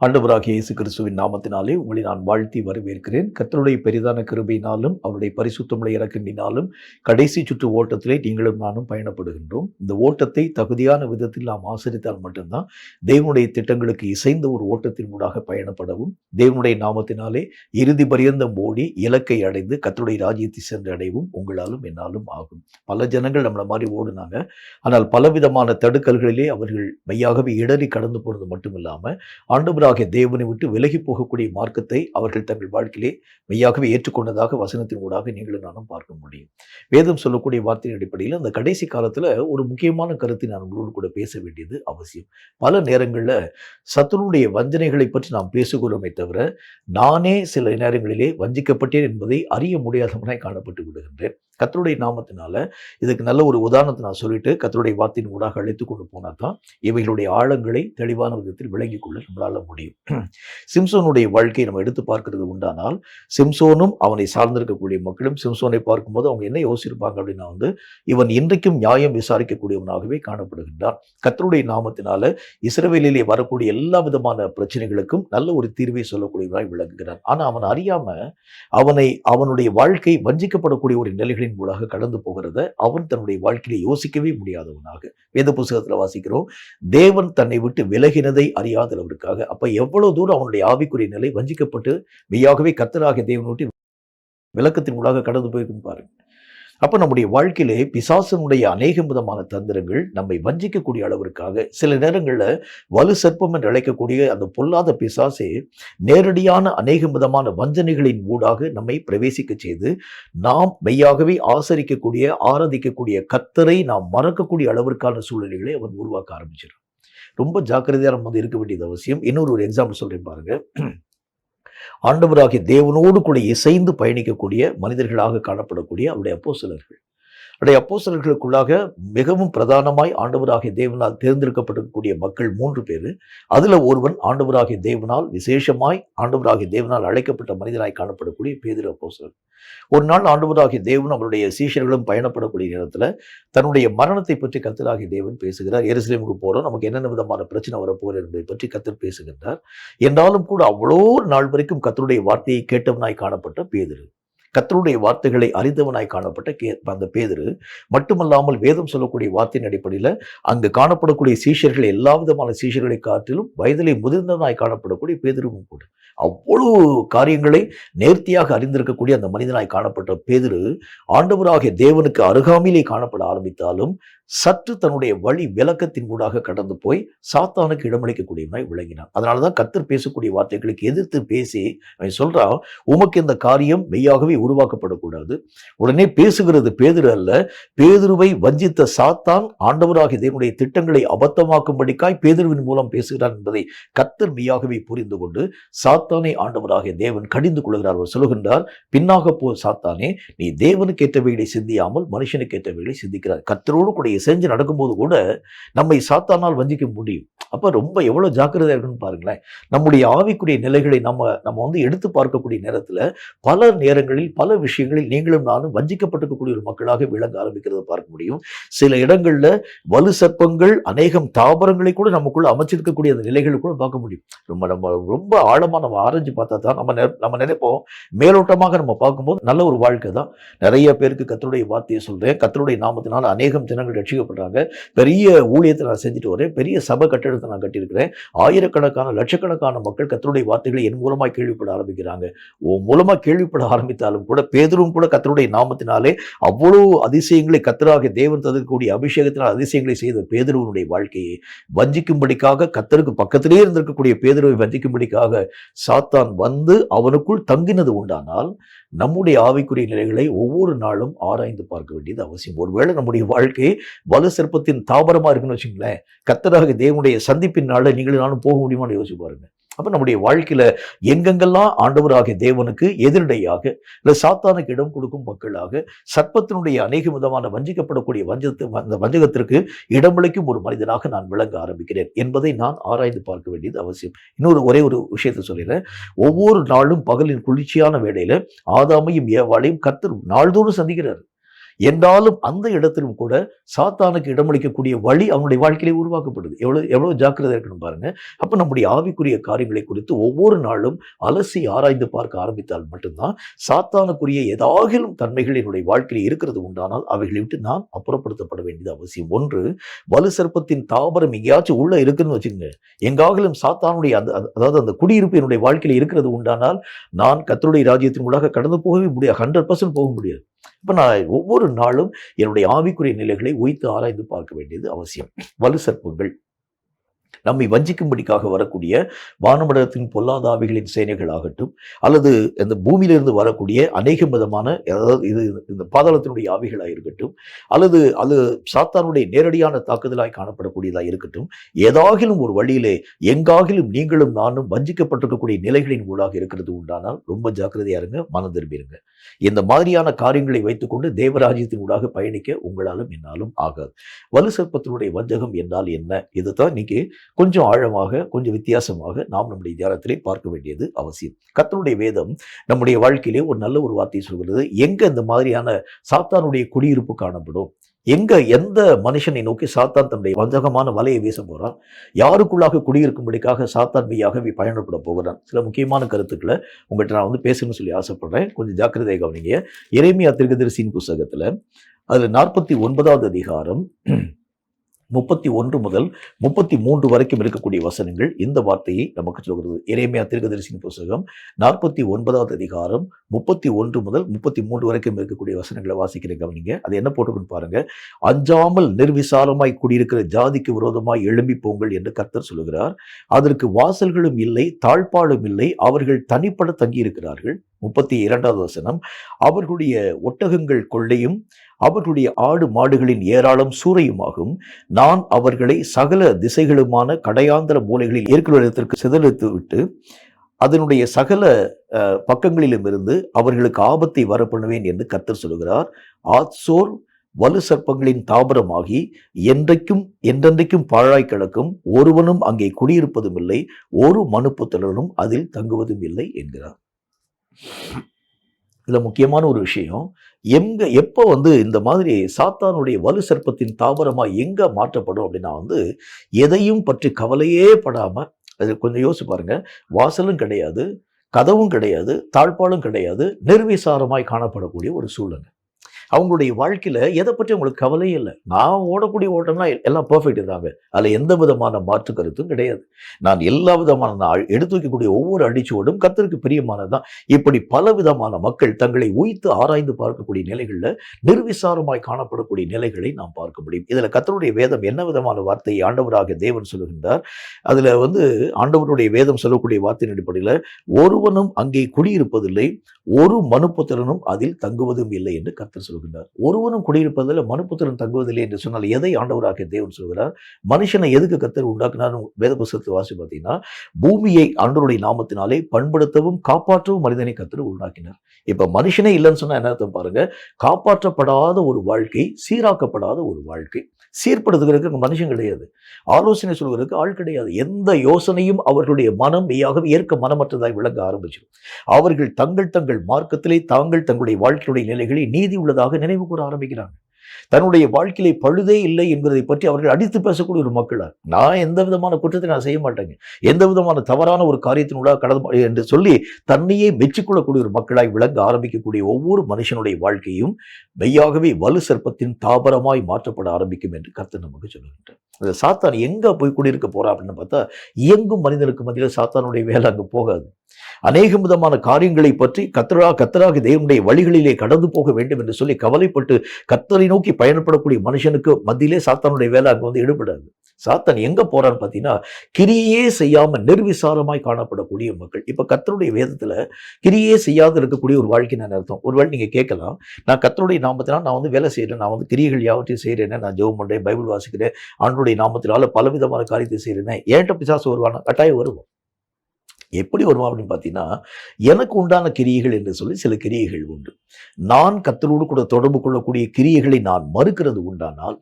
ஆண்டவராகிய இயேசு கிறிஸ்துவின் நாமத்தினாலே உங்களை நான் வாழ்த்தி வரவேற்கிறேன். கர்த்தருடைய பெரிதான கிருபையினாலும் அவருடைய பரிசுத்தமுள்ள இரக்கங்களினாலும் கடைசி சுற்று ஓட்டத்திலே நீங்களும் நானும் பயணப்படுகின்றோம். இந்த ஓட்டத்தை தகுதியான விதத்தில் நாம் ஆசரித்தால் மட்டும்தான் தேவனுடைய திட்டங்களுக்கு இசைந்த ஒரு ஓட்டத்தின் ஊடாக பயணப்படவும், தேவனுடைய நாமத்தினாலே இறுதி பரியந்தம் ஓடி இலக்கை அடைந்து கர்த்தருடைய ராஜ்யத்தை சென்று அடையவும் உங்களாலும் என்னாலும் ஆகும். பல ஜனங்கள் நம்மள மாதிரி ஓடுனாங்க. ஆனால் பலவிதமான தடுக்கல்களிலே அவர்கள் மெய்யாகவே இடறி கடந்து போனது மட்டும் இல்லாமல் ஆண்டவராகிய தேவனை விட்டு விலகி போகக்கூடிய மார்க்கத்தை அவர்கள் தங்கள் வாழ்க்கையிலே மெய்யாகவே ஏற்றுக்கொண்டதாக வசனத்தின் ஊடாக நீங்களும் நானும் பார்க்க முடியும். வேதம் சொல்லக்கூடிய வார்த்தையின் அடிப்படையில் அந்த கடைசி காலத்துல ஒரு முக்கியமான கருத்தை நான் உங்களோடு கூட பேச வேண்டியது அவசியம். பல நேரங்களில் சத்துருடைய வஞ்சனைகளை பற்றி நாம் பேசுகிறோமே தவிர, நானே சில நேரங்களிலே வஞ்சிக்கப்பட்டேன் என்பதை அறிய முடியாதவனாய் காணப்பட்டு விடுகின்றேன். கர்த்தருடைய நாமத்தினால இதுக்கு நல்ல ஒரு உதாரணத்தை நான் சொல்லிட்டு கர்த்தருடைய வார்த்தையின் ஊடாக அழைத்து கொண்டு போனா தான் இவைகளுடைய ஆழங்களை தெளிவான விதத்தில் விளங்கிக் கொள்ள நம்மளால முடியும். சிம்சோனுடைய வாழ்க்கையை நம்ம எடுத்து பார்க்கிறது உண்டானால், சிம்சோனும் அவனை சார்ந்திருக்கக்கூடிய மக்களும் சிம்சோனை பார்க்கும்போது அவங்க என்ன யோசிச்சிருப்பாங்க அப்படின்னா, இவன் இன்றைக்கும் நியாயம் விசாரிக்கக்கூடியவனாகவே காணப்படுகின்றான். கர்த்தருடைய நாமத்தினால இஸ்ரவேலிலே வரக்கூடிய எல்லா விதமான பிரச்சனைகளுக்கும் நல்ல ஒரு தீர்வை சொல்லக்கூடியவனாய் விளங்குகிறான். ஆனா அவன் அறியாம அவனுடைய வாழ்க்கை வஞ்சிக்கப்படக்கூடிய ஒரு நிலைகளின் மூலமாக கடந்து போகிறத அவன் தன்னுடைய வாழ்க்கையில யோசிக்கவே முடியாதவனாக வேத புத்தகத்துல வாசிக்கிறோம். தேவன் தன்னை விட்டு விலகினதை அறியாதவருக்காக. அப்ப எவ்வளவு தூரம் அவனுடைய ஆவிக்குரிய நிலை வஞ்சிக்கப்பட்டு மெய்யாகவே கர்த்தராகிய தேவனை விட்டு விளக்கத்தின் ஊடாக கடந்து போயிருக்குன்னு பாருங்க. அப்ப நம்முடைய வாழ்க்கையிலே பிசாசனுடைய அநேக விதமான தந்திரங்கள் நம்மை வஞ்சிக்கக்கூடிய அளவிற்காக சில நேரங்களில் வலு சர்ப்பம் என்று அழைக்கக்கூடிய அந்த பொல்லாத பிசாசே நேரடியான அநேக விதமான வஞ்சனைகளின் ஊடாக நம்மை பிரவேசிக்க செய்து நாம் மெய்யாகவே ஆராதிக்கக்கூடிய கர்த்தரை நாம் மறக்கக்கூடிய அளவிற்கான சூழ்நிலைகளை அவன் உருவாக்க ஆரம்பிச்சிடும். ரொம்ப ஜாக்கிரதையா நம்ம இருக்க வேண்டியது அவசியம். இன்னொரு எக்ஸாம்பிள் சொல்றேன் பாருங்க. ஆண்டவராகிய தேவனோடு கூட இசைந்து பயணிக்கக்கூடிய மனிதர்களாக காணப்படக்கூடிய அவருடைய அப்போஸ்தலர்கள். அப்போஸ்தலர்களுக்குள்ளாக மிகவும் பிரதானமாய் ஆண்டவராகிய தேவனால் தேர்ந்தெடுக்கப்பட்டிருக்கக்கூடிய மக்கள் 3 பேர். அதுல ஒருவன் ஆண்டவராகிய தேவனால் விசேஷமாய் ஆண்டவராகிய தேவனால் அழைக்கப்பட்ட மனிதனாய் காணப்படக்கூடிய பேதுரு அப்போஸ்தலன். ஒரு நாள் ஆண்டவராகிய தேவன் அவருடைய சீஷர்களும் பயணப்படக்கூடிய நேரத்துல தன்னுடைய மரணத்தை பற்றி கர்த்தராகிய தேவன் பேசுகிறார். எருசலேமுக்கு போறோம், நமக்கு என்னென்ன விதமான பிரச்சனை வரப்போகிறது என்பதை பற்றி கர்த்தர் பேசுகின்றார். என்றாலும் கூட அவ்வளோ நாள் வரைக்கும் கர்த்தருடைய வார்த்தையை கேட்டவனாய் காணப்பட்ட பேதுரு, கர்த்தருடைய வார்த்தைகளை அறிந்தவனாய் காணப்பட்ட அந்த பேதுரு மட்டுமல்லாமல் வேதம் சொல்லக்கூடிய வார்த்தையின் அடிப்படையில் அங்கு காணப்படக்கூடிய சீஷர்கள் எல்லா விதமான சீஷர்களை காட்டிலும் வயதிலே முதிர்ந்தவனாய் காணப்படக்கூடிய பேதுருவும் கூட அவ்வளவு காரியங்களை நேர்த்தியாக அறிந்திருக்கக்கூடிய அந்த மனிதனாய் காணப்பட்ட பேதுரு ஆண்டவராகிய தேவனுக்கு அருகாமையிலே காணப்பட ஆரம்பித்தாலும் சற்று தன்னுடைய வழி விளக்கத்தின் ஊடாக கடந்து போய் சாத்தானுக்கு இடமளிக்கக்கூடியவனாய் விளங்கினான். அதனாலதான் கர்த்தர் பேசக்கூடிய வார்த்தைகளுக்கு எதிர்த்து பேசி அவன் சொல்றான், உமக்கு இந்த காரியம் மெய்யாகவே உருவாக்கப்படக்கூடாது. உடனே பேசுகிறது பேதுரு அல்ல, பேதுருவை வஞ்சித்த சாத்தான் ஆண்டவராகிய தேவனுடைய திட்டங்களை அபத்தமாக்கும்படிக்காய் பேதுருவின் மூலம் பேசுகிறார் என்பதை கர்த்தர் மெய்யாகவே புரிந்து கொண்டு சாத்தானை ஆண்டவராகிய தேவன் கடிந்து கொள்கிறார். அவர் சொல்லுகின்றார், பின்னாக போ சாத்தானே, நீ தேவனுக்கு ஏற்றவைகளை சிந்தியாமல் மனுஷனுக்கு ஏற்றவைகளை சிந்திக்கிறார். கர்த்தரோடு கூட செஞ்சு நடக்கும்போது கூட நம்மை சாத்தானால் வஞ்சிக்க முடியும். அப்ப ரொம்ப எவ்வளவு ஜாக்கிரதையா இருக்குன்னு பாருங்களேன். நம்முடைய ஆவிக்குரிய நிலைகளை நம்ம எடுத்து பார்க்கக்கூடிய நேரத்துல பல நேரங்களில் பல விஷயங்களில் நீங்களும் நானும் வஞ்சிக்கப்பட்டிருக்கக்கூடிய ஒரு மக்களாக விளங்க ஆரம்பிக்கிறத பார்க்க முடியும். சில இடங்கள்ல வலு சர்ப்பங்கள் அநேகம் தாபரங்களை கூட நமக்குள்ள அமைச்சிருக்கக்கூடிய அந்த நிலைகளை கூட பார்க்க முடியும். நம்ம ரொம்ப ஆழமா நம்ம ஆராய்ச்சி பார்த்தா தான் நம்ம நினைப்போம், மேலோட்டமாக நம்ம பார்க்கும்போது நல்ல ஒரு வாழ்க்கை தான். நிறைய பேருக்கு கர்த்தருடைய வார்த்தையை சொல்றேன், கர்த்தருடைய நாமத்தினால் அநேகம் தினங்கள் ரட்சிக்கப்படுறாங்க. பெரிய ஊழியத்தை நான் செஞ்சுட்டு வரேன், பெரிய சபை கட்டடத்தை நான் கட்டியிருக்கிறேன், ஆயிரக்கணக்கான லட்சக்கணக்கான மக்கள் கர்த்தருடைய வார்த்தைகளை என் மூலமாக கேள்விப்பட ஆரம்பிக்கிறாங்க. மூலமா கேள்விப்பட ஆரம்பித்தாலும் கூட பேதுருவும் கூட கர்த்தருடைய நாமத்தினாலே அவ்வளவு அதிசயங்களை கர்த்தராகிய தேவன் தந்திருக்கக்கூடிய அபிஷேகத்தினால் அதிசயங்களை செய்த பேதுருவனுடைய வாழ்க்கையை வஞ்சிக்கும்படிக்காக, கர்த்தருக்கு பக்கத்திலே இருந்திருக்கக்கூடிய பேதுருவை வஞ்சிக்கும்படிக்காக சாத்தான் வந்து அவனுக்குள் தங்கினது உண்டானால் நம்முடைய ஆவிக்குரிய நிலைகளை ஒவ்வொரு நாளும் ஆராய்ந்து பார்க்க வேண்டியது அவசியம். ஒருவேளை நம்முடைய வாழ்க்கை வலு சர்ப்பத்தின் தாபரமா இருக்குன்னு வச்சுங்களேன், கர்த்தராகிய தேவனுடைய சந்திப்பின் நாள நீங்களும் நானும் போக முடியுமான்னு யோசிச்சு பாருங்க. அப்ப நம்முடைய வாழ்க்கையில எங்கெங்கெல்லாம் ஆண்டவராகிய தேவனுக்கு எதிரடையாக இல்ல சாத்தானுக்கு இடம் கொடுக்கும் மக்களாக சர்ப்பத்தினுடைய அநேக விதமான வஞ்சிக்கப்படக்கூடிய அந்த வஞ்சகத்திற்கு இடமளிக்கும் ஒரு மனிதனாக நான் விளங்க ஆரம்பிக்கிறேன் என்பதை நான் ஆராய்ந்து பார்க்க வேண்டியது அவசியம். ஒரே ஒரு விஷயத்தை சொல்லிடுறேன். ஒவ்வொரு நாளும் பகலின் குளிர்ச்சியான வேளையில ஆதாமையும் ஏவாளையும் கர்த்தர் நாள்தோறும் சந்திக்கிறார். என்றாலும் அந்த இடத்திலும் கூட சாத்தானுக்கு இடமளிக்கக்கூடிய வழி அவனுடைய வாழ்க்கையிலே உருவாக்கப்படுது. எவ்வளவு ஜாக்கிரதை இருக்கணும் பாருங்க. அப்ப நம்முடைய ஆவிக்குரிய காரியங்களை குறித்து ஒவ்வொரு நாளும் அலசி ஆராய்ந்து பார்க்க ஆரம்பித்தால் மட்டும்தான் சாத்தானுக்குரிய ஏதாகிலும் தன்மைகள் என்னுடைய வாழ்க்கையில் இருக்கிறது உண்டானால் அவைகளை விட்டு நான் அப்புறப்படுத்தப்பட வேண்டியது அவசியம். ஒன்று, வலு சர்ப்பத்தின் தாபரம் எங்கேயாச்சும் உள்ள இருக்குன்னு வச்சுக்கோங்க, எங்காகிலும் சாத்தானுடைய அதாவது அந்த குடியிருப்பு என்னுடைய வாழ்க்கையில் இருக்கிறது உண்டானால் நான் கர்த்தருடைய ராஜ்யத்தின் ஊடாக கடந்து போகவே முடியாது, 100% போக முடியாது. இப்ப நான் ஒவ்வொரு நாளும் என்னுடைய ஆவிக்குரிய நிலைகளை உய்த்து ஆராய்ந்து பார்க்க வேண்டியது அவசியம். வலு சர்ப்பங்கள் நம்மை வஞ்சிக்கும்படிக்காக வரக்கூடிய வானமண்டலத்தின் பொல்லாத ஆவிகளின் சேனைகளாகட்டும், அல்லது இந்த பூமியிலிருந்து வரக்கூடிய அநேக விதமான, அதாவது இது இந்த பாதாளத்தினுடைய ஆவிகளாக இருக்கட்டும், அல்லது அது சாத்தானுடைய நேரடியான தாக்குதலாய் காணப்படக்கூடியதாக இருக்கட்டும், ஏதாகிலும் ஒரு வழியிலே எங்காகிலும் நீங்களும் நானும் வஞ்சிக்கப்பட்டிருக்கக்கூடிய நிலைகளின் ஊடாக இருக்கிறது உண்டானால் ரொம்ப ஜாக்கிரதையா இருங்க, மனம் திரும்பிடுங்க. இந்த மாதிரியான காரியங்களை வைத்துக்கொண்டு தேவராஜ்யத்தின் ஊடாக பயணிக்க உங்களாலும் என்னாலும் ஆகாது. வலு சர்ப்பத்தினுடைய வஞ்சகம் என்றால் என்ன? இதுதான் இன்னைக்கு கொஞ்சம் ஆழமாக, கொஞ்சம் வித்தியாசமாக நாம் நம்முடைய தியானத்திலே பார்க்க வேண்டியது அவசியம். கர்த்தருடைய வேதம் நம்முடைய வாழ்க்கையிலே ஒரு நல்ல ஒரு வார்த்தை சொல்கிறது. எங்க இந்த மாதிரியான சாத்தானுடைய குடியிருப்பு காணப்படும், எங்க எந்த மனுஷனை நோக்கி சாத்தான் தன்னுடைய வஞ்சகமான வலையை வீச போறான், யாருக்குள்ளாக குடியிருக்கும்படிக்காக சாத்தான் மெய்யாகவே பயணப்பட போகிறான், சில முக்கியமான கருத்துக்களை உங்கள்கிட்ட நான் பேசணும்னு சொல்லி ஆசைப்படுறேன். கொஞ்சம் ஜாக்கிரதை கவனிங்க. எரேமியா தீர்க்கதரிசியின் புத்தகத்துல அதுல 49வது அதிகாரம் 31 முதல் 33 வரைக்கும் இருக்கக்கூடிய வசனங்கள் இந்த வார்த்தையை நமக்கு சொல்கிறது. எரேமியா தீர்க்கதரிசியின் புத்தகம் 49வது அதிகாரம் 31 முதல் 33 வரைக்கும் இருக்கக்கூடிய வசனங்களை வாசிக்கிற கவனிங்க. அது என்ன போட்டுக்கொண்டு பாருங்க. அஞ்சாமல் நிர்விசாலமாய் குடியிருக்கிற ஜாதிக்கு விரோதமாய் எழும்பி போங்கள் என்று கர்த்தர் சொல்லுகிறார். அதற்கு வாசல்களும் இல்லை, தாழ்பாடும் இல்லை, அவர்கள் தனிப்பட தங்கியிருக்கிறார்கள். 32வது வசனம், அவர்களுடைய ஒட்டகங்கள் கொள்ளையும் அவர்களுடைய ஆடு மாடுகளின் ஏராளம் சூறையுமாகும். நான் அவர்களை சகல திசைகளுமான கடையாந்திர மூலைகளில் இருக்கிற இடத்திற்கு சிதறடித்து விட்டு அதனுடைய சகல பக்கங்களிலும் இருந்து அவர்களுக்கு ஆபத்தை வரப்பண்ணுவேன் என்று கர்த்தர் சொல்கிறார். ஆத்சோர் வலு சர்ப்பங்களின் தாபரமாகி என்றென்றைக்கும் பாழாய் கிடக்கும், ஒருவனும் அங்கே குடியிருப்பதும் இல்லை, ஒரு மனுப்புத்திரனும் அதில் தங்குவதும் இல்லை என்கிறார். இதுல முக்கியமான ஒரு விஷயம், எப்போ இந்த மாதிரி சாத்தானுடைய வலு சர்ப்பத்தின் தாவரமா எங்க மாற்றப்படும் அப்படின்னா எதையும் பற்றி கவலையே படாம, அது கொஞ்சம் யோசிச்சு பாருங்க. வாசலும் கிடையாது, கதவும் கிடையாது, தாழ்பாலும் கிடையாது, நிர்விசாரமாய் காணப்படக்கூடிய ஒரு சூழ்நிலை. அவங்களுடைய வாழ்க்கையில எதை பற்றி அவங்களுக்கு கவலையே இல்லை. நான் ஓடக்கூடிய ஓட்டம்லாம் எல்லாம் பெர்ஃபெக்ட் தாங்க, அதில் எந்த விதமான மாற்று கருத்தும் கிடையாது. நான் எல்லா விதமான எடுத்து வைக்கக்கூடிய ஒவ்வொரு அடிச்சுவோடும் கர்த்தருக்கு பிரியமானதுதான். இப்படி பல விதமான மக்கள் தங்களை உய்த்து ஆராய்ந்து பார்க்கக்கூடிய நிலைகளில் நிர்விசாரமாய் காணப்படக்கூடிய நிலைகளை நாம் பார்க்க முடியும். இதில் கர்த்தருடைய வேதம் என்ன விதமான வார்த்தையை ஆண்டவராக தேவன் சொல்லுகின்றார். அதில் ஆண்டவருடைய வேதம் சொல்லக்கூடிய வார்த்தையின் அடிப்படையில் ஒருவனும் அங்கே குடியிருப்பதில்லை, ஒரு மனுப்புத்திரனும் அதில் தங்குவதும் இல்லை என்று கர்த்தர் சொல்லுகிறார். ஒருவனும் குடியிருப்பதில் மனுப்புத்திரன் தங்குவதில்லை என்று சொன்னால் எதை ஆண்டவராக தேவன் சொல்கிறார்? மனுஷனை எதுக்கு கர்த்தர் உண்டாக்குனார்? வேத புத்தகத்தை வாசி பார்த்தீங்கன்னா, பூமியை ஆண்டவருடைய நாமத்தினாலே பண்படுத்தவும் காப்பாற்றவும் மனிதனை கர்த்தர் உண்டாக்கினார். இப்ப மனுஷனே இல்லைன்னு சொன்னா என்ன அர்த்தம் பாருங்க? காப்பாற்றப்படாத ஒரு வாழ்க்கை, சீராக்கப்படாத ஒரு வாழ்க்கை. சீர்படுத்துகிறதுக்கு மனுஷன் கிடையாது, ஆலோசனை சொல்வதற்கு ஆள் கிடையாது. எந்த யோசனையும் அவர்களுடைய மனம் மெய்யாகவே ஏற்க மனமற்றதாய் விளங்க ஆரம்பிச்சிடும். அவர்கள் தங்கள் மார்க்கத்திலே தங்களுடைய வாழ்க்கையுடைய நிலைகளை நீதி உள்ளதாக நினைவு கூற ஆரம்பிக்கிறாங்க. தன்னுடைய வாழ்க்கையிலே பழுதே இல்லை என்பதை பற்றி அவர்கள் அடித்து பேசக்கூடிய ஒரு மக்களார். நான் எந்த விதமான குற்றத்தை நான் செய்ய மாட்டேங்க, எந்த விதமான தவறான ஒரு காரியத்தினூடாக கடந்து என்று சொல்லி தன்னையே மெச்சிக்கொள்ளக்கூடிய ஒரு மக்களாய் விளங்க ஆரம்பிக்கக்கூடிய ஒவ்வொரு மனுஷனுடைய வாழ்க்கையும் மெய்யாகவே வலு சர்ப்பத்தின் தாபரமாய் மாற்றப்பட ஆரம்பிக்கும் என்று கர்த்தர் நமக்கு சொல்லுகின்றார். அந்த சாத்தான் எங்க போய் குடியிருக்க போறா அப்படின்னு பார்த்தா, இயங்கும் மனிதனுக்கு மத்தியில் சாத்தானுடைய வேலை அங்கு போகாது. அநேக விதமான காரியங்களை பற்றி கர்த்தராக தேவனுடைய வழிகளிலே கடந்து போக வேண்டும் என்று சொல்லி கவலைப்பட்டு கர்த்தரை நோக்கி பயணப்படக்கூடிய மனுஷனுக்கு மத்தியிலே சாத்தானுடைய வேலை அங்கே ஈடுபடாது. சாத்தான் எங்க போறான்னு பார்த்தீங்கன்னா, கிரியே செய்யாம நிர்விசாரமாய் காணப்படக்கூடிய மக்கள். இப்ப கர்த்தருடைய வேதத்துல கிரியே செய்யாத இருக்கக்கூடிய ஒரு வாழ்க்கை நான் அர்த்தம். ஒருவேளை நீங்க கேட்கலாம், நான் கர்த்தருடைய நாமத்தினால் நான் வேலை செய்யறேன், நான் கிரியைகள் யாவற்றையும் செய்யறேன், நான் ஜெபம் பண்றேன், பைபிள் வாசிக்கிறேன், ஆண்டவருடைய நாமத்தினால பலவிதமான காரியத்தை செய்யறேன், ஏன்ட்ட பிசாசு வருவானா? கட்டாயம் வருவோம். எப்படி வருவான் அப்படின்னு பார்த்தீங்கன்னா, எனக்கு உண்டான கிரியைகள் என்று சொல்லி சில கிரியைகள் உண்டு. நான் கர்த்தரோடு கூட தொடர்பு கொள்ளக்கூடிய கிரியைகளை நான் மறுக்கிறது உண்டானால்,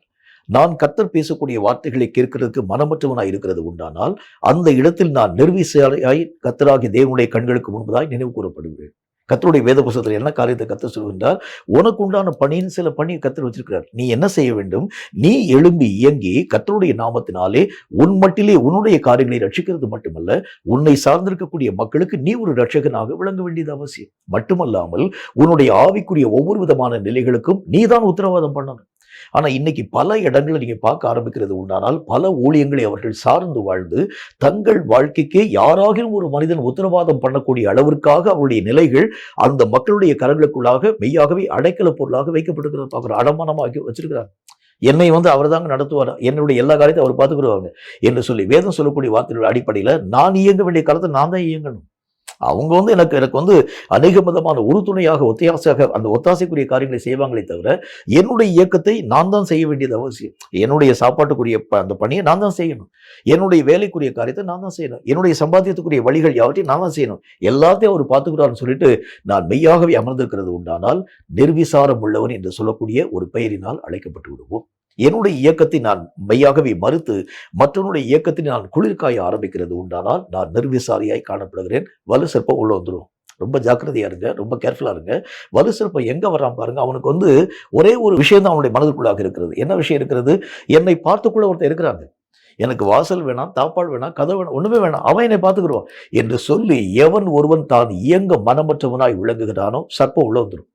நான் கர்த்தர் பேசக்கூடிய வார்த்தைகளை கேட்கிறதுக்கு மனமற்றவனாய் இருக்கிறது உண்டானால், அந்த இடத்தில் நான் நிர்விசாரியாய் கர்த்தராகிய தேவனுடைய கண்களுக்கு முன்பதாய் நினைவு கூறப்படுகிறேன். கர்த்தருடைய வேத புத்தகத்தில் என்ன காரியத்தை கர்த்தர் சொல்கின்றார்? உனக்கு உண்டான பணியின் சில பணியை கர்த்தர் வச்சிருக்கிறார். நீ என்ன செய்ய வேண்டும்? நீ எழும்பி இயங்கி கர்த்தருடைய நாமத்தினாலே உன் மட்டிலே உன்னுடைய காரியங்களை ரட்சிக்கிறது மட்டுமல்ல, உன்னை சார்ந்திருக்கக்கூடிய மக்களுக்கு நீ ஒரு ரட்சகனாக விளங்க வேண்டியது அவசியம். மட்டுமல்லாமல் உன்னுடைய ஆவிக்குரிய ஒவ்வொரு விதமான நிலைகளுக்கும் நீதான் உத்தரவாதம் பண்ணணும். ஆனா இன்னைக்கு பல இடங்களை நீங்க பார்க்க ஆரம்பிக்கிறது உண்டானால், பல ஊழியங்களை அவர்கள் சார்ந்து வாழ்ந்து தங்கள் வாழ்க்கைக்கு யாராகிலும் ஒரு மனிதன் உத்தரவாதம் பண்ணக்கூடிய அளவிற்காக அவருடைய நிலைகள் அந்த மக்களுடைய கரங்களுக்குள்ளாக மெய்யாகவே அடைக்கல பொருளாக வைக்கப்பட்டிருக்கிறது பார்க்கிறோம். அடமானமாக்கி வச்சிருக்கிறாங்க. என்னை அவர் தாங்க நடத்துவார், என்னுடைய எல்லா காரியத்தையும் அவர் பார்த்துக்கிடுவாங்க என்று சொல்லி வேதம் சொல்லக்கூடிய வார்த்தையோட அடிப்படையில் நான் இயங்க வேண்டிய காலத்தை நான் தான் இயங்கணும். அவங்க எனக்கு அநேக விதமான உறுதுணையாக ஒத்தாசையாக அந்த ஒத்தாசைக்குரிய காரியங்களை செய்வாங்களே தவிர என்னுடைய இயக்கத்தை நான் தான் செய்ய வேண்டியது அவசியம். என்னுடைய சாப்பாட்டுக்குரிய அந்த பணியை நான் தான் செய்யணும். என்னுடைய வேலைக்குரிய காரியத்தை நான் தான் செய்யணும். என்னுடைய சம்பாத்தியத்துக்குரிய வழிகள் யாவற்றையும் நான் தான் செய்யணும். எல்லாத்தையும் அவர் பார்த்துக்கிறார்னு சொல்லிட்டு நான் மெய்யாகவே அமர்ந்திருக்கிறது உண்டானால் நிர்விசாரம் உள்ளவன் என்று சொல்லக்கூடிய ஒரு பெயரினால் அழைக்கப்பட்டு விடுவோம். என்னுடைய இயக்கத்தை நான் மெய்யாகவே மறுத்து மற்றவனுடைய இயக்கத்தை நான் குளிர்காய ஆரம்பிக்கிறது உண்டானால் நான் நிர்விசாரியாய் காணப்படுகிறேன். வலு சர்ப்பம் உள்ள வந்துடும். ரொம்ப ஜாக்கிரதையா இருங்க, ரொம்ப கேர்ஃபுல்லா இருங்க. வலு சர்ப்பம் எங்க வர்றான் பாருங்க. அவனுக்கு ஒரே ஒரு விஷயம் தான் அவனுடைய மனதுக்குள்ளாக இருக்கிறது. என்ன விஷயம் இருக்கிறது? என்னை பார்த்துக்குள்ள ஒருத்தர் இருக்கிறாங்க, எனக்கு வாசல் வேணாம், தாப்பால் வேணாம், கதவு வேணாம், ஒண்ணுமே வேணாம், அவன் என்னை பார்த்துக்கிடுவான் என்று சொல்லி எவன் ஒருவன் தான் இயங்க மனமற்றவனாய் விளங்குகிறானோ சர்ப்பம் உள்ள வந்துடும்.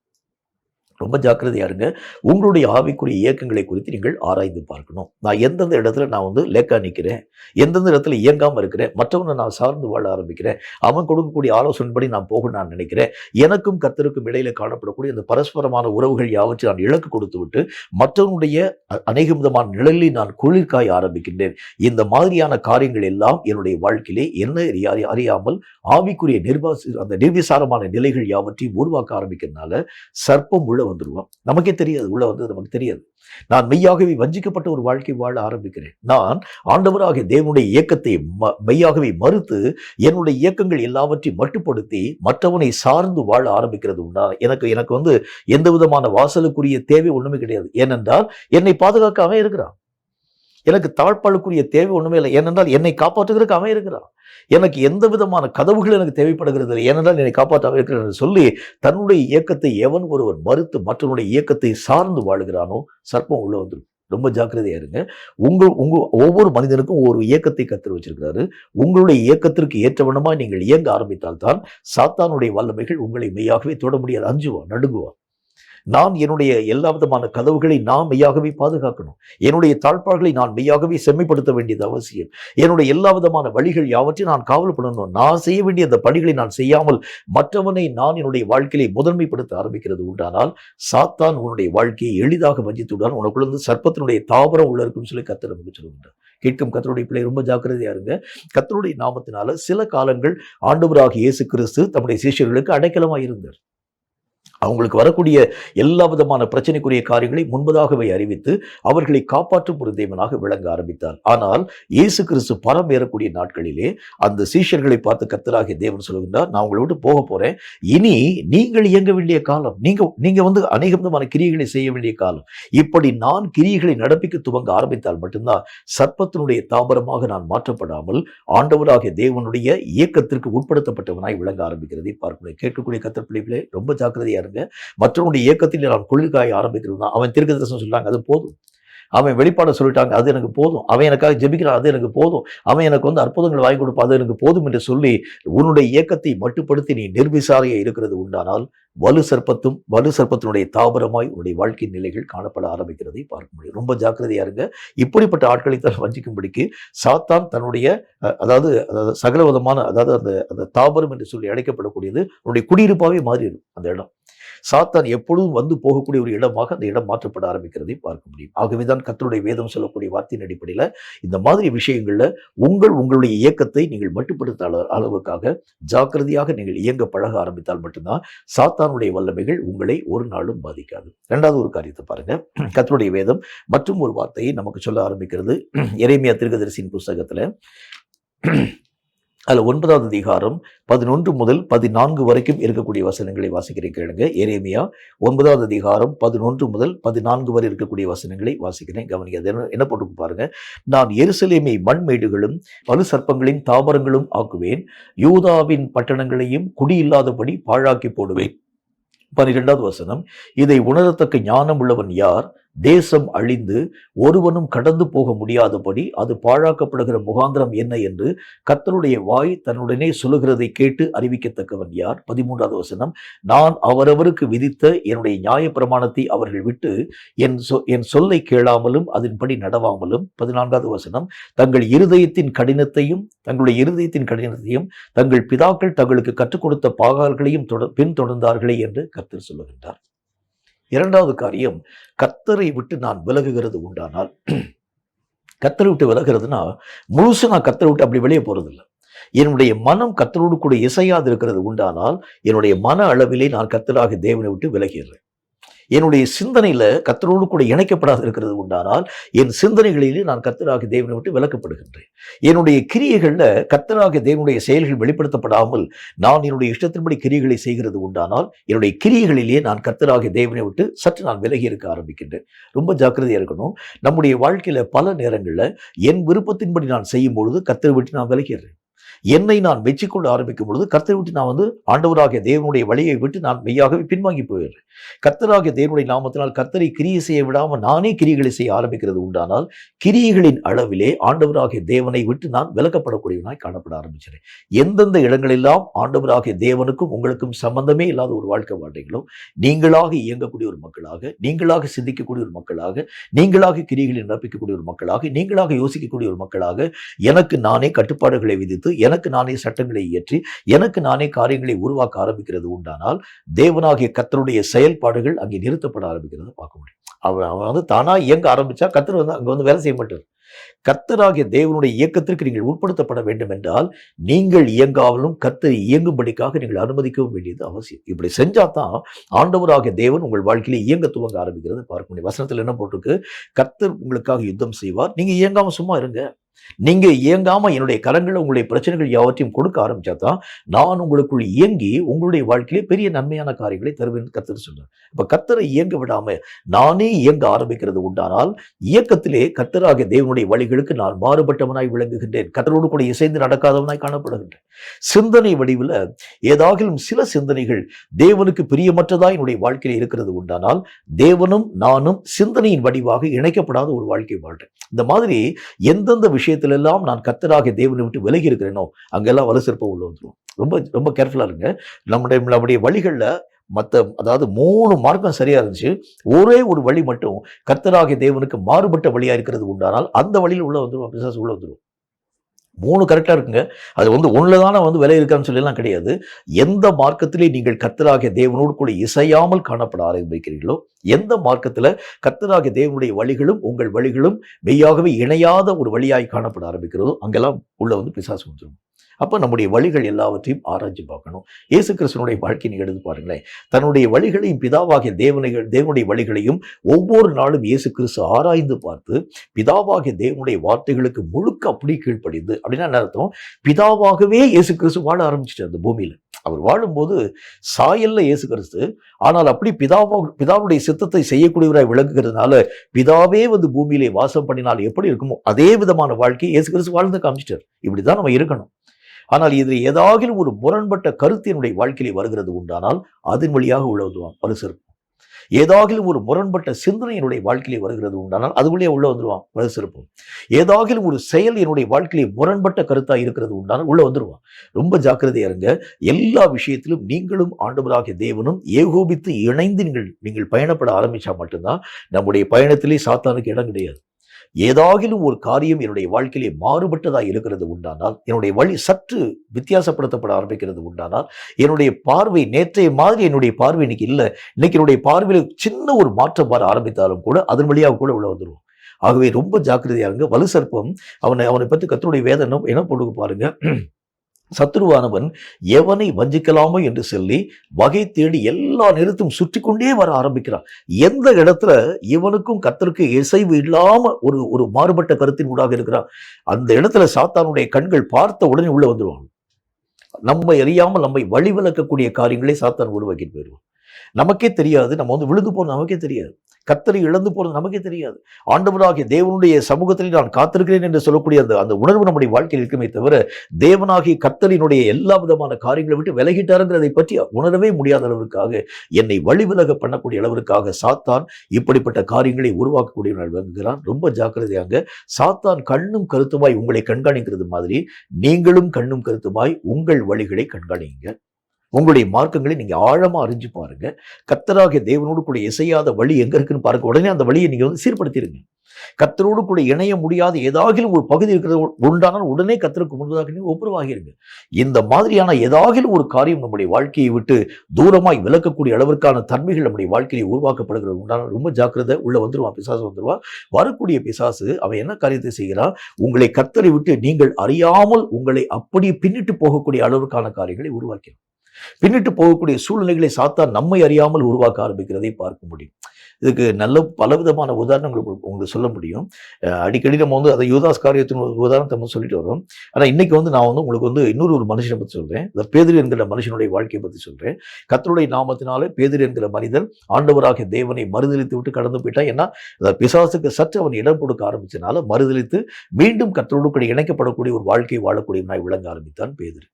ரொம்ப ஜாக்கிரதையா இருங்க. உங்களுடைய ஆவிக்குரிய இயக்கங்களை குறித்து நீங்கள் ஆராய்ந்து பார்க்கணும். நான் எந்தெந்த இடத்துல நான் லேக்கா நிற்கிறேன், எந்தெந்த இடத்துல இயங்காமல் இருக்கிறேன், மற்றவனை நான் சார்ந்து வாழ ஆரம்பிக்கிறேன், அவன் கொடுக்கக்கூடிய ஆலோசனைப்படி நான் போக நான் நினைக்கிறேன், எனக்கும் கர்த்தருக்கும் இடையில காணப்படக்கூடிய அந்த பரஸ்பரமான உறவுகள் யாவற்றை நான் இலக்கு கொடுத்து விட்டு மற்றவனுடைய அநேக விதமான நிழலில் நான் குளிர்காய ஆரம்பிக்கின்றேன். இந்த மாதிரியான காரியங்கள் எல்லாம் என்னுடைய வாழ்க்கையிலே என்ன அறியாமல் ஆவிக்குரிய அந்த நிர்விசாரமான நிலைகள் யாவற்றையும் உருவாக்க ஆரம்பிக்கிறதுனால சர்ப்பம் உள்ள வந்துருவோம். நமக்கே தெரியாது, உள்ள வந்து நமக்கு தெரியாது. நான் மெய்யாகவே வஞ்சிக்கப்பட்ட ஒரு வாழ்க்கை வாழ ஆரம்பிக்கிறேன். நான் ஆண்டவராகிய தேவனுடைய இயக்கத்தை மெய்யாகவே மறுத்து என்னுடைய இயக்கங்கள் எல்லாவற்றையும் மட்டுப்படுத்தி மற்றவனை சார்ந்து வாழ ஆரம்பிக்கிறது உண்டா? எனக்கு எந்த விதமான வாசலுக்குரிய தேவை ஒண்ணுமே கிடையாது. ஏனென்றால் என்னை பாதுகாக்க அவன் இருக்கிறான். எனக்கு தாழ்பாளுக்குரிய தேவை ஒண்ணுமே இல்லை. ஏனென்றால் என்னை காப்பாற்றுகிறதுக்கு அவன் இருக்கிறான். எனக்கு எந்த விதமான கதவுகள் எனக்கு தேவைப்படுகிறது இல்லை. ஏனென்றால் என்னை காப்பாற்ற இருக்கிறேன் என்று சொல்லி தன்னுடைய இயக்கத்தை எவன் ஒருவர் மறுத்து மற்றவனுடைய இயக்கத்தை சார்ந்து வாழுகிறானோ சர்ப்பம் உள்ள வந்துடும். ரொம்ப ஜாக்கிரதையா இருங்க. உங்க ஒவ்வொரு மனிதனுக்கும் ஒரு இயக்கத்தை கர்த்தர் வச்சிருக்கிறாரு. உங்களுடைய இயக்கத்திற்கு ஏற்றவனமா நீங்கள் இயங்க ஆரம்பித்தால்தான் சாத்தானுடைய வல்லமைகள் உங்களை மெய்யாகவே தொட முடியாது. அஞ்சுவான், நடுங்குவான். நான் என்னுடைய எல்லா விதமான கதவுகளை நான் மெய்யாகவே பாதுகாக்கணும். என்னுடைய தாழ்பாடுகளை நான் மெய்யாகவே செம்மைப்படுத்த வேண்டியது அவசியம். என்னுடைய எல்லா விதமான வழிகள் யாவற்றையும் நான் காவல்படணும். நான் செய்ய வேண்டிய அந்த பணிகளை நான் செய்யாமல் மற்றவனை நான் என்னுடைய வாழ்க்கையை முதன்மைப்படுத்த ஆரம்பிக்கிறது உண்டானால் சாத்தான் உன்னுடைய வாழ்க்கையை எளிதாக வஞ்சித்துவிடான். உனக்குள்ள சர்ப்பத்தினுடைய தாவரம் உள்ள இருக்கும் சொல்லி கர்த்தர் நமக்கு சொல்லுகின்றார். கேட்கும் கர்த்தருடைய பிள்ளை ரொம்ப ஜாக்கிரதையா இருங்க. கர்த்தருடைய நாமத்தினால சில காலங்கள் ஆண்டவராகிய இயேசு கிறிஸ்து தம்முடைய சீஷர்களுக்கு அடைக்கலமாக இருந்தார். அவங்களுக்கு வரக்கூடிய எல்லா விதமான பிரச்சனைக்குரிய காரியங்களை முன்பதாகவே அறிவித்து அவர்களை காப்பாற்றும் ஒரு தேவனாக விளங்க ஆரம்பித்தார். ஆனால் இயேசு கிறிஸ்து பரம் ஏறக்கூடிய நாட்களிலே அந்த சீஷர்களை பார்த்து கர்த்தராகிய தேவன் சொல்கின்றார், நான் உங்களை விட்டு போக போறேன். இனி நீங்கள் இயங்க வேண்டிய காலம், நீங்க அநேக விதமான கிரியைகளை செய்ய வேண்டிய காலம். இப்படி நான் கிரியைகளை நடப்பிக்க துவங்க ஆரம்பித்தால் மட்டும்தான் சர்ப்பத்தினுடைய தாபரமாக நான் மாற்றப்படாமல் ஆண்டவராகிய தேவனுடைய இயக்கத்திற்கு உட்படுத்தப்பட்டவனாய் விளங்க ஆரம்பிக்கிறதை பார்க்கணும். கேட்கக்கூடிய கர்த்தர் பிள்ளைகளே ரொம்ப ஜாக்கிரதையா இருங்க. மற்றவனுடைய இயக்கத்தில் நான் குளிர்காய ஆரம்பிக்கிறது. அவன் தீர்க்கதரிசனம் சொல்றாங்க, அது போதும். அவன் வெளிப்பாடு சொல்லிட்டாங்க, அது எனக்கு போதும். அவன் எனக்காக ஜெபிக்கிறான், அது எனக்கு போதும். அவன் எனக்கு அற்புதங்கள் வாங்கி கொடுப்பான், அது எனக்கு போதும் என்று சொல்லி உன்னுடைய இயக்கத்தை மட்டுப்படுத்தி நீ நிர்விசாரியா இருக்கிறது உண்டானால் வலு சர்ப்பத்தினுடைய தாபரமாய் உன்னுடைய வாழ்க்கை நிலைகள் காணப்பட ஆரம்பிக்கிறதை பார்க்க முடியும். ரொம்ப ஜாக்கிரதையா இருங்க. இப்படிப்பட்ட ஆட்களை தான் வஞ்சிக்கும்படிக்கு சாத்தான் தன்னுடைய அதாவது சகல விதமான அந்த தாபரம் என்று சொல்லி அழைக்கப்படக்கூடியது உன்னுடைய குடியிருப்பாவே மாறிடும். அந்த இடம் சாத்தான் எப்பொழுதும் வந்து போகக்கூடிய ஒரு இடமாக அந்த இடம் மாற்றப்பட ஆரம்பிக்கிறதை பார்க்க முடியும். ஆகவேதான் கர்த்தருடைய வேதம் சொல்லக்கூடிய வார்த்தையின் அடிப்படையில் இந்த மாதிரி விஷயங்கள்ல உங்களுடைய இயக்கத்தை நீங்கள் மட்டுப்படுத்த அளவுக்காக ஜாக்கிரதையாக நீங்கள் இயங்க பழக ஆரம்பித்தால் மட்டும்தான் சாத்தானுடைய வல்லமைகள் உங்களை ஒரு நாளும் பாதிக்காது. இரண்டாவது ஒரு காரியத்தை பாருங்க. கர்த்தருடைய வேதம் மற்றும் ஒரு வார்த்தையை நமக்கு சொல்ல ஆரம்பிக்கிறது. எரேமியா தீர்க்கதரிசியின் புஸ்தகத்துல அதில் 9வது அதிகாரம் 11 முதல் 14 வரைக்கும் இருக்கக்கூடிய வசனங்களை வாசிக்கிறேன் கேளுங்க. எரேமியா 9வது அதிகாரம் 11 முதல் 14 வரை இருக்கக்கூடிய வசனங்களை வாசிக்கிறேன், கவனிக்க. அது என்ன போட்டு பாருங்க. நான் எருசலேமை மண்மேடுகளும் வலு சர்ப்பங்களின் தாவரங்களும் ஆக்குவேன், யூதாவின் பட்டணங்களையும் குடியில்லாதபடி பாழாக்கி போடுவேன். 12வது வசனம், இதை உணரத்தக்க ஞானம் உள்ளவன் யார்? தேசம் அழிந்து ஒருவனும் கடந்து போக முடியாதபடி அது பாழாக்கப்படுகிற முகாந்திரம் என்ன என்று கர்த்தருடைய வாய் தன்னுடனே சொல்லுகிறதை கேட்டு அறிவிக்கத்தக்கவன் யார்? 13வது வசனம், நான் அவரவருக்கு விதித்த என்னுடைய நியாய பிரமாணத்தை அவர்கள் விட்டு என் சொல்லை கேளாமலும் அதன்படி நடவாமலும். 14வது வசனம், தங்களுடைய இருதயத்தின் கடினத்தையும் தங்கள் பிதாக்கள் தங்களுக்கு கற்றுக் கொடுத்த பாகால்களையும் பின்தொடர்ந்தார்களே என்று கர்த்தர் சொல்லுகின்றார். இரண்டாவது காரியம், கர்த்தரை விட்டு நான் விலகுகிறது உண்டானால், கர்த்தரை விட்டு விலகிறதுனா முழுசு நான் கர்த்தரை விட்டு அப்படி வெளியே போறதில்லை. என்னுடைய மனம் கர்த்தரோடு கூட இசையாது இருக்கிறது உண்டானால் என்னுடைய மன அளவிலே நான் கர்த்தராகிய தேவனை விட்டு விலகிறேன். என்னுடைய சிந்தனையில கர்த்தரோடு கூட இணைக்கப்படாது இருக்கிறது உண்டானால் என் சிந்தனைகளிலே நான் கர்த்தராகிய தேவனை விட்டு விலக்கப்படுகின்றேன். என்னுடைய கிரியைகள்ல கர்த்தராகிய தேவனுடைய செயல்கள் வெளிப்படுத்தப்படாமல் நான் என்னுடைய இஷ்டத்தின்படி கிரியைகளை செய்கிறது உண்டானால் என்னுடைய கிரியைகளிலே நான் கர்த்தராகிய தேவனை விட்டு சற்று நான் விலகி இருக்க ஆரம்பிக்கின்றேன். ரொம்ப ஜாக்கிரதையா இருக்கணும். நம்முடைய வாழ்க்கையில பல நேரங்களில் என் விருப்பத்தின்படி நான் செய்யும் பொழுது கர்த்தரை விட்டு நான் விலகிறேன். என்னை நான் மெச்சிக்கொள்ள ஆரம்பிக்கும் பொழுது கர்த்தரை விட்டு நான் ஆண்டவராகிய தேவனுடைய வழியை விட்டு நான் மெய்யாகவே பின்வாங்கி போயிடுறேன். கர்த்தராகிய தேவனுடைய நாமத்தினால் கர்த்தரை கிரியை செய்ய விடாமல் நானே கிரியைகளை செய்ய ஆரம்பிக்கிறது உண்டானால் கிரியைகளின் அளவிலே ஆண்டவராகிய தேவனை விட்டு நான் விலக்கப்படக்கூடியவனாய் காணப்பட ஆரம்பிச்சிடறேன். எந்தெந்த இடங்களெல்லாம் ஆண்டவராகிய தேவனுக்கும் உங்களுக்கும் சம்பந்தமே இல்லாத ஒரு வாழ்க்கை வாழ்றீங்களோ, நீங்களாக இயங்கக்கூடிய ஒரு மக்களாக, நீங்களாக சிந்திக்கக்கூடிய ஒரு மக்களாக, நீங்களாக கிரியைகளை நடப்பிக்கக்கூடிய ஒரு மக்களாக, நீங்களாக யோசிக்கக்கூடிய ஒரு மக்களாக, எனக்கு நானே கட்டுப்பாடுகளை விதித்து எனக்கு நானே சட்டங்களை இயற்றி எனக்கு நானே காரியங்களை உருவாக்க ஆரம்பிக்கிறது உண்டானால் தேவனாகிய கர்த்தருடைய செயல்பாடுகள் அங்கே நிறுத்தப்பட ஆரம்பிக்கிறத பார்க்க முடியும். அவன் தானா இயங்க ஆரம்பிச்சா கர்த்தர் அங்க வேலை செய்ய மாட்டார். கர்த்தராகிய தேவனுடைய இயக்கத்திற்கு நீங்கள் உட்படுத்தப்பட வேண்டும் என்றால் நீங்கள் இயங்காமலும் கர்த்தர் இயங்கும்படிக்காக நீங்கள் அனுமதிக்கவும் வேண்டியது அவசியம். இப்படி செஞ்சாதான் ஆண்டவராகிய தேவன் உங்கள் வாழ்க்கையில இயங்க துவங்க ஆரம்பிக்கிறது பார்க்க முடியும். வசனத்தில் என்ன போட்டிருக்கு? கர்த்தர் உங்களுக்காக யுத்தம் செய்வார், நீங்க இயங்காம சும்மா இருங்க. நீங்க இயங்காம என்னுடைய கரங்களை உங்களுடைய பிரச்சனைகள் யாவற்றையும் கொடுக்க ஆரம்பிச்சாதான் நான் உங்களுக்குள் இயங்கி உங்களுடைய வாழ்க்கையிலே பெரிய நன்மையான காரியங்களை தருவேன் கர்த்தர் சொல்றார். இப்ப கர்த்தரை இயங்க விடாம நானே இயங்க ஆரம்பிக்கிறது உண்டானால் இயக்கத்திலே கர்த்தராகிய தேவனுடைய வழிகளுக்கு நான் மாறுபட்டவனாய் விளங்குகின்றேன். கர்த்தரோடு கூட இசைந்து நடக்காதவனாய் காணப்படுகின்றேன். சிந்தனை வடிவில் ஏதாகிலும் சில சிந்தனைகள் தேவனுக்கு பிரியமற்றதா என்னுடைய வாழ்க்கையில் இருக்கிறது உண்டானால் தேவனும் நானும் சிந்தனையின் வடிவாக இணைக்கப்படாத ஒரு வாழ்க்கை வாழ்றேன். இந்த மாதிரி எந்தெந்த விஷயத்திலெல்லாம் நான் கர்த்தராகிய தேவனை விட்டு விலகி இருக்கிறேனோ அங்கெல்லாம் வலுசற்பம் உள்ள வந்துடும். ரொம்ப ரொம்ப கேர்ஃபுல்லா இருங்க. நம்முடைய வழிகளில் அதாவது 3 மார்க்கம் சரியா இருந்துச்சு, ஒரே ஒரு வழி மட்டும் கர்த்தராகிய தேவனுக்கு மாறுபட்ட வழியா இருக்கிறது உண்டானால் அந்த வழியில் உள்ள வந்துடும், பிசாசு உள்ள வந்துடும். 3 கரெக்டா இருக்குங்க. அது ஒண்ணுலதான விலை இருக்கான்னு சொல்லலாம் கிடையாது. எந்த மார்க்கத்திலே நீங்கள் கர்த்தராகிய தேவனோடு கூட இசையாமல் காணப்பட ஆரம்பிக்கிறீர்களோ, எந்த மார்க்கத்துல கர்த்தராகிய தேவனுடைய வழிகளும் உங்கள் வழிகளும் மெய்யாகவே இணையாத ஒரு வழியாய் காணப்பட ஆரம்பிக்கிறதோ அங்கெல்லாம் உள்ள பிசாசு வந்துடும். அப்ப நம்முடைய வழிகள் எல்லாவற்றையும் ஆராய்ச்சி பார்க்கணும். இயேசு கிறிஸ்துவனுடைய வாழ்க்கை நீங்க எடுத்து பாருங்களேன். தன்னுடைய வழிகளையும் பிதாவாகிய தேவனுடைய வழிகளையும் ஒவ்வொரு நாளும் இயேசு கிறிஸ்து ஆராய்ந்து பார்த்து பிதாவாகிய தேவனுடைய வார்த்தைகளுக்கு முழுக்க அப்படி கீழ்ப்படிந்து, அப்படின்னா என்ன அர்த்தம்? பிதாவாகவே இயேசு கிறிஸ்து வாழ ஆரம்பிச்சிட்டார் அந்த பூமியில. அவர் வாழும்போது சாயல்ல இயேசு கிறிஸ்து, ஆனால் அப்படி பிதாவுடைய சித்தத்தை செய்யக்கூடியவராய் விளங்குகிறதுனால பிதாவே பூமியிலே வாசம் பண்ணினால் எப்படி இருக்குமோ அதே விதமான வாழ்க்கை இயேசு கிறிஸ்து வாழ்ந்து காமிச்சிட்டார். இப்படிதான் நம்ம இருக்கணும். ஆனால் இதில் ஏதாகிலும் ஒரு முரண்பட்ட கருத்து என்னுடைய வாழ்க்கையிலே வருகிறது உண்டானால் அதன் வழியாக உள்ள வந்துடுவான் வலுசற்பம். ஏதாகிலும் ஒரு முரண்பட்ட சிந்தனை என்னுடைய வாழ்க்கையிலே வருகிறது உண்டானால் அது வழியாக உள்ள வந்துடுவான் வலுசற்பம். ஏதாகிலும் ஒரு செயல் என்னுடைய வாழ்க்கையிலே முரண்பட்ட கருத்தா இருக்கிறது உண்டானால் உள்ள வந்துடுவான். ரொம்ப ஜாக்கிரதையா இருங்க. எல்லா விஷயத்திலும் நீங்களும் ஆண்டவராகிய தேவனும் ஏகோபித்து இணைந்து நீங்கள் பயணப்பட ஆரம்பிச்சா மட்டும்தான் நம்முடைய பயணத்திலே சாத்தானுக்கு இடம் கிடையாது. ஏதாகிலும் ஒரு காரியம் என்னுடைய வாழ்க்கையிலே மாறுபட்டதாக இருக்கிறது உண்டானால், என்னுடைய வழி சற்று வித்தியாசப்படுத்தப்பட ஆரம்பிக்கிறது உண்டானால், என்னுடைய பார்வை நேற்றைய மாதிரி என்னுடைய பார்வை இன்னைக்கு இல்லை, இன்னைக்கு என்னுடைய பார்வையில் சின்ன ஒரு மாற்றம் வர ஆரம்பித்தாலும் கூட அதன் வழியாக கூட உள்ள வந்துடுவோம். ஆகவே ரொம்ப ஜாக்கிரதையா இருங்க. வலுசற்பம் அவனை பற்றி கர்த்தருடைய வேதம் என்ன போட்டு பாருங்க. சத்துருவானவன் எவனை வஞ்சிக்கலாமோ என்று சொல்லி வகை தேடி எல்லா நேரத்தும் சுற்றி கொண்டே வர ஆரம்பிக்கிறான். எந்த இடத்துல இவனுக்கும் கர்த்தருக்கு இசைவு இல்லாம ஒரு மாறுபட்ட கருத்தின் ஊடாக இருக்கிறான், அந்த இடத்துல சாத்தானுடைய கண்கள் பார்த்த உடனே உள்ள வந்துடுவான். நம்மை அறியாமல் நம்மை வழிவிலக்கக்கூடிய காரியங்களை சாத்தான் உருவாக்கிட்டு போயிடுவோம். நமக்கே தெரியாது, நம்ம வந்து விழுந்து போறது நமக்கே தெரியாது, கர்த்தரை இழந்து போறது நமக்கே தெரியாது. ஆண்டவராகிய தேவனுடைய சமூகத்தில் நான் காத்திருக்கிறேன் என்று சொல்லக்கூடிய அந்த அந்த உணர்வு நம்முடைய வாழ்க்கையில் இருக்குமே தவிர, தேவனாகிய கர்த்தரினுடைய எல்லா விதமான காரியங்களை விட்டு விலகிட்டாருங்கிறதை பற்றி உணரவே முடியாத அளவிற்காக, என்னை வழிவிலக பண்ணக்கூடிய அளவிற்காக சாத்தான் இப்படிப்பட்ட காரியங்களை உருவாக்கக்கூடியவர்கள் விளங்குகிறான். ரொம்ப ஜாக்கிரதையாங்க. சாத்தான் கண்ணும் கருத்துமாய் உங்களை கண்காணிக்கிறது மாதிரி நீங்களும் கண்ணும் கருத்துமாய் உங்கள் வழிகளை கண்காணிங்க. உங்களுடைய மார்க்கங்களை நீங்க ஆழமா அறிஞ்சு பாருங்க. கர்த்தராகிய தேவனோடு கூட இசையாத வழி எங்க இருக்குன்னு பாருங்க. உடனே அந்த வழியை நீங்க வந்து சீர்படுத்திடுங்க. கர்த்தரோடு கூட இணைய முடியாத ஏதாவது ஒரு பகுதி இருக்கிறது உண்டானால் உடனே கர்த்தருக்கு முன்பதாக நீங்க ஒப்புரவாகிருங்க. இந்த மாதிரியான ஏதாவது ஒரு காரியம் நம்முடைய வாழ்க்கையை விட்டு தூரமாய் விலக்கக்கூடிய அளவிற்கான தன்மைகள் நம்முடைய வாழ்க்கையை உருவாக்கப்படுகிறது உண்டானால் ரொம்ப ஜாக்கிரதை. உள்ள வந்துருவான், பிசாசு வந்துருவான். வரக்கூடிய பிசாசு அவன் என்ன காரியத்தை செய்கிறான்? உங்களை கர்த்தரை விட்டு நீங்கள் அறியாமல் உங்களை அப்படியே பின்னிட்டு போகக்கூடிய அளவிற்கான காரியங்களை உருவாக்கிறான். பின்னிட்டு போகக்கூடிய சூழ்நிலைகளை சாத்தான் நம்மை அறியாமல் உருவாக்க ஆரம்பிக்கிறதை பார்க்க முடியும். இதுக்கு நல்ல பலவிதமான உதாரணங்கள் உங்களுக்கு சொல்ல முடியும். அடிக்கடி நம்ம வந்து அதை யூதாஸ் காரியத்தின் உதாரணத்தை நம்ம சொல்லிட்டு வரோம். ஆனால் இன்னைக்கு வந்து நான் வந்து உங்களுக்கு வந்து இன்னொரு மனுஷனை பற்றி சொல்றேன். இந்த பேதுரு என்கிற மனுஷனுடைய வாழ்க்கையை பற்றி சொல்றேன். கர்த்தருடைய நாமத்தினாலே பேதுரு என்கிற மனிதன் ஆண்டவராகிய தேவனை மறுதலித்து விட்டு கடந்து போயிட்டான். ஏன்னா பிசாசுக்கு சற்று அவன் இடம் கொடுக்க ஆரம்பிச்சனால மறுதலித்து மீண்டும் கர்த்தரோடு கூட இணைக்கப்படக்கூடிய ஒரு வாழ்க்கையை வாழக்கூடியவனாய் விளங்க ஆரம்பித்தான் பேதுரு.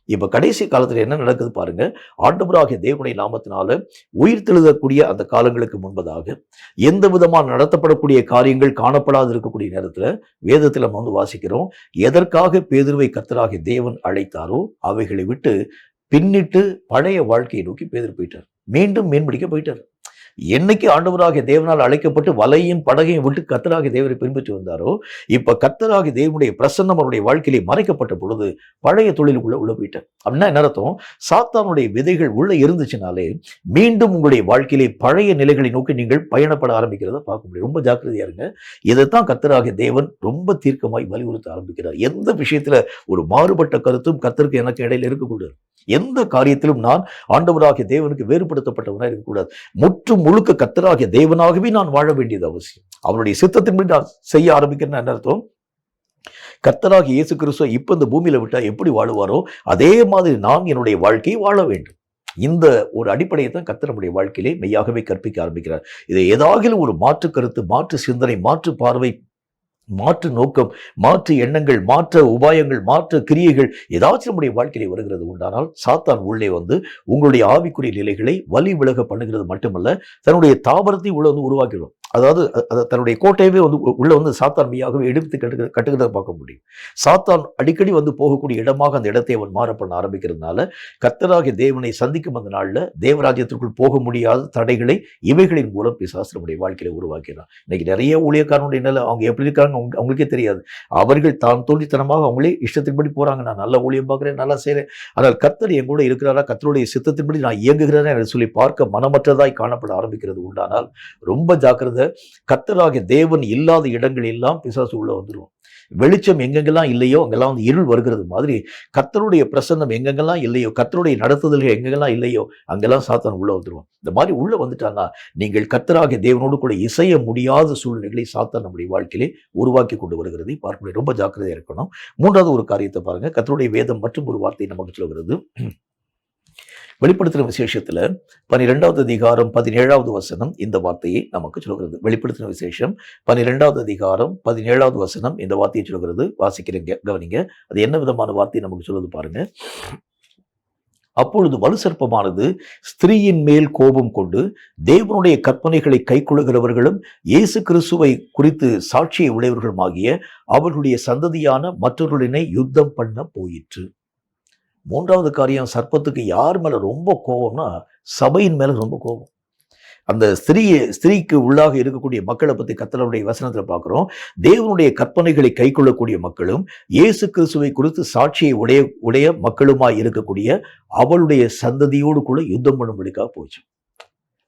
இப்ப கடைசி காலத்துல என்ன நடக்குது பாருங்க. ஆண்டவராகிய தேவனுடைய நாமத்தினால உயிர் தெழுதக்கூடிய அந்த காலங்களுக்கு முன்பதாக எந்த விதமான நடத்தப்படக்கூடிய காரியங்கள் காணப்படாது இருக்கக்கூடிய நேரத்துல வேதத்துல நம்ம வந்து வாசிக்கிறோம், எதற்காக பேதுருவை கர்த்தராகிய தேவன் அழைத்தாரோ அவைகளை விட்டு பின்னிட்டு பழைய வாழ்க்கையை நோக்கி பேதுரு போயிட்டார். மீண்டும் மீன்பிடிக்க போயிட்டார். என்னைக்கு ஆண்டவராகிய தேவனால் அழைக்கப்பட்டு வலையும் படகையும் விட்டு கர்த்தராகிய தேவரை பின்பற்றி வந்தாரோ, இப்ப கர்த்தராகிய தேவனுடைய பிரசன்னம் அவருடைய வாழ்க்கையிலே மறைக்கப்பட்ட பொழுது பழைய தொழிலுக்குள்ள உள்ள போயிட்டார். அப்படின்னா என்ன அர்த்தம்? சாத்தானுடைய விதைகள் உள்ள இருந்துச்சுனாலே மீண்டும் உங்களுடைய வாழ்க்கையிலே பழைய நிலைகளை நோக்கி நீங்கள் பயணப்பட ஆரம்பிக்கிறத பார்க்க முடியும். ரொம்ப ஜாக்கிரதையா இருங்க. இதைத்தான் கர்த்தராகிய தேவன் ரொம்ப தீர்க்கமாய் வலியுறுத்த ஆரம்பிக்கிறார். எந்த விஷயத்துல ஒரு மாறுபட்ட கருத்தும் கர்த்தருக்கு எனக்கு இடையில இருக்கக்கூடாது. எந்த காரியத்திலும் நான் ஆண்டவராகிய தேவனுக்கு வேறுபடுத்தப்பட்டவனாக இருக்கக்கூடாது. முற்றும் முழுக்க கர்த்தராகிய தேவனாகவே நான் வாழ வேண்டியது அவசியம். அவருடைய சித்தத்தின்படி நான் செய்ய ஆரம்பிக்கிறேன்னு என்ன அர்த்தம்? கர்த்தராகிய இயேசு கிறிஸ்துவை இப்ப இந்த பூமியில விட்டா எப்படி வாழுவாரோ அதே மாதிரி நான் என்னுடைய வாழ்க்கையை வாழ வேண்டும். இந்த ஒரு அடிப்படையை தான் கர்த்தர் நம்முடைய வாழ்க்கையிலே மெய்யாகவே கற்பிக்க ஆரம்பிக்கிறார். இதை ஏதாவது ஒரு மாற்று கருத்து, மாற்று சிந்தனை, மாற்று பார்வை, மாற்று நோக்கம், மாற்று எண்ணங்கள், மாற்று உபாயங்கள், மாற்று கிரியைகள் ஏதாச்சும் நம்முடைய வாழ்க்கையிலே வருகிறது உண்டானால் சாத்தான் உள்ளே வந்து உங்களுடைய ஆவிக்குரிய நிலைகளை வலி விலக பண்ணுகிறது மட்டுமல்ல, தன்னுடைய தாபரத்தை உள்ள வந்து உருவாக்கிடும். அதாவது தன்னுடைய கோட்டையவே வந்து உள்ள வந்து சாத்தான் மையாகவே எடுத்து கட்டுகிறத பார்க்க முடியும். சாத்தான் அடிக்கடி வந்து போகக்கூடிய இடமாக அந்த இடத்தை அவன் மாற பண்ண ஆரம்பிக்கிறதுனால கர்த்தராகிய தேவனை சந்திக்கும் அந்த நாள்ல தேவராஜ்யத்திற்குள் போக முடியாத தடைகளை இவைகளின் மூலம் பிசாசு நம்முடைய வாழ்க்கையில உருவாக்கிறான். இன்னைக்கு நிறைய ஊழியக்காரனுடைய நிலை அவங்க எப்படி இருக்காங்க அவங்களுக்கே தெரியாது. அவர்கள் தான் தோல்வித்தனமாக அவங்களே இஷ்டத்தின்படி போறாங்க. நான் நல்ல ஊழியம் பார்க்கிறேன், நல்லா செய்றேன், ஆனால் கர்த்தர் என் கூட இருக்கிறாரா, கர்த்தருடைய சித்தத்தின்படி நான் இயங்குகிறேன் என்று சொல்லி பார்க்க மனமற்றதாய் காணப்பட ஆரம்பிக்கிறது உண்டானால் ரொம்ப ஜாக்கிரதை. கர்த்தராகிய தேவன் இல்லாத இடங்கள் எல்லாம் பிசாசு உள்ள வந்துடும். வெளிச்சம் எங்கெங்கெல்லாம் இல்லையோ அங்கெல்லாம் வந்து இருள் வருகிறது மாதிரி கர்த்தருடைய பிரசன்னம் எங்கெங்கெல்லாம் இல்லையோ, கர்த்தருடைய நடத்துதல்கள் எங்கெங்கெல்லாம் இல்லையோ அங்கெல்லாம் சாத்தான் உள்ள வந்துடுவான். இந்த மாதிரி உள்ள வந்துட்டான்னா நீங்கள் கர்த்தராகிய தேவனோடு கூட இசைய முடியாத சூழ்நிலைகளை சாத்தான் நம்முடைய வாழ்க்கையிலே உருவாக்கி கொண்டு வருகிறதை பார்க்க முடியும். ரொம்ப ஜாக்கிரதையா இருக்கணும். மூன்றாவது ஒரு காரியத்தை பாருங்க. கர்த்தருடைய வேதம் மற்றும் ஒரு வார்த்தை நமக்கு சொல்கிறது. வெளிப்படுத்தின விசேஷத்துல 12வது அதிகாரம் 17வது வசனம் இந்த வார்த்தையை நமக்கு சொல்கிறது. வெளிப்படுத்தின விசேஷம் 12வது அதிகாரம் 17வது வசனம் இந்த வார்த்தையை சொல்கிறது. வாசிக்கிறீங்க, கவனிங்க. அது என்ன விதமான வார்த்தை நமக்கு சொல்லுது பாருங்க. அப்பொழுது வலுசற்பமானது ஸ்திரீயின் மேல் கோபம் கொண்டு தேவனுடைய கற்பனைகளை கைக்கொள்ளுகிறவர்களும் இயேசு கிறிஸ்துவை குறித்து சாட்சியை உடையவர்களுமாகிய அவர்களுடைய சந்ததியான மற்றவர்களினை யுத்தம் பண்ண போயிற்று. மூன்றாவது காரியம், சர்ப்பத்துக்கு யார் மேல ரொம்ப கோபம்னா சபையின் மேல ரொம்ப கோபம். அந்த ஸ்திரீக்கு உள்ளாக இருக்கக்கூடிய மக்களை பற்றி கர்த்தருடைய வசனத்துல பார்க்கிறோம். தேவனுடைய கற்பனைகளை கைக்கொள்ளக்கூடிய மக்களும் இயேசு கிறிஸ்துவை குறித்து சாட்சியை உடைய மக்களுமாய் இருக்கக்கூடிய அவளுடைய சந்ததியோடு கூட யுத்தம் பண்ணும்படிக்காக போச்சு.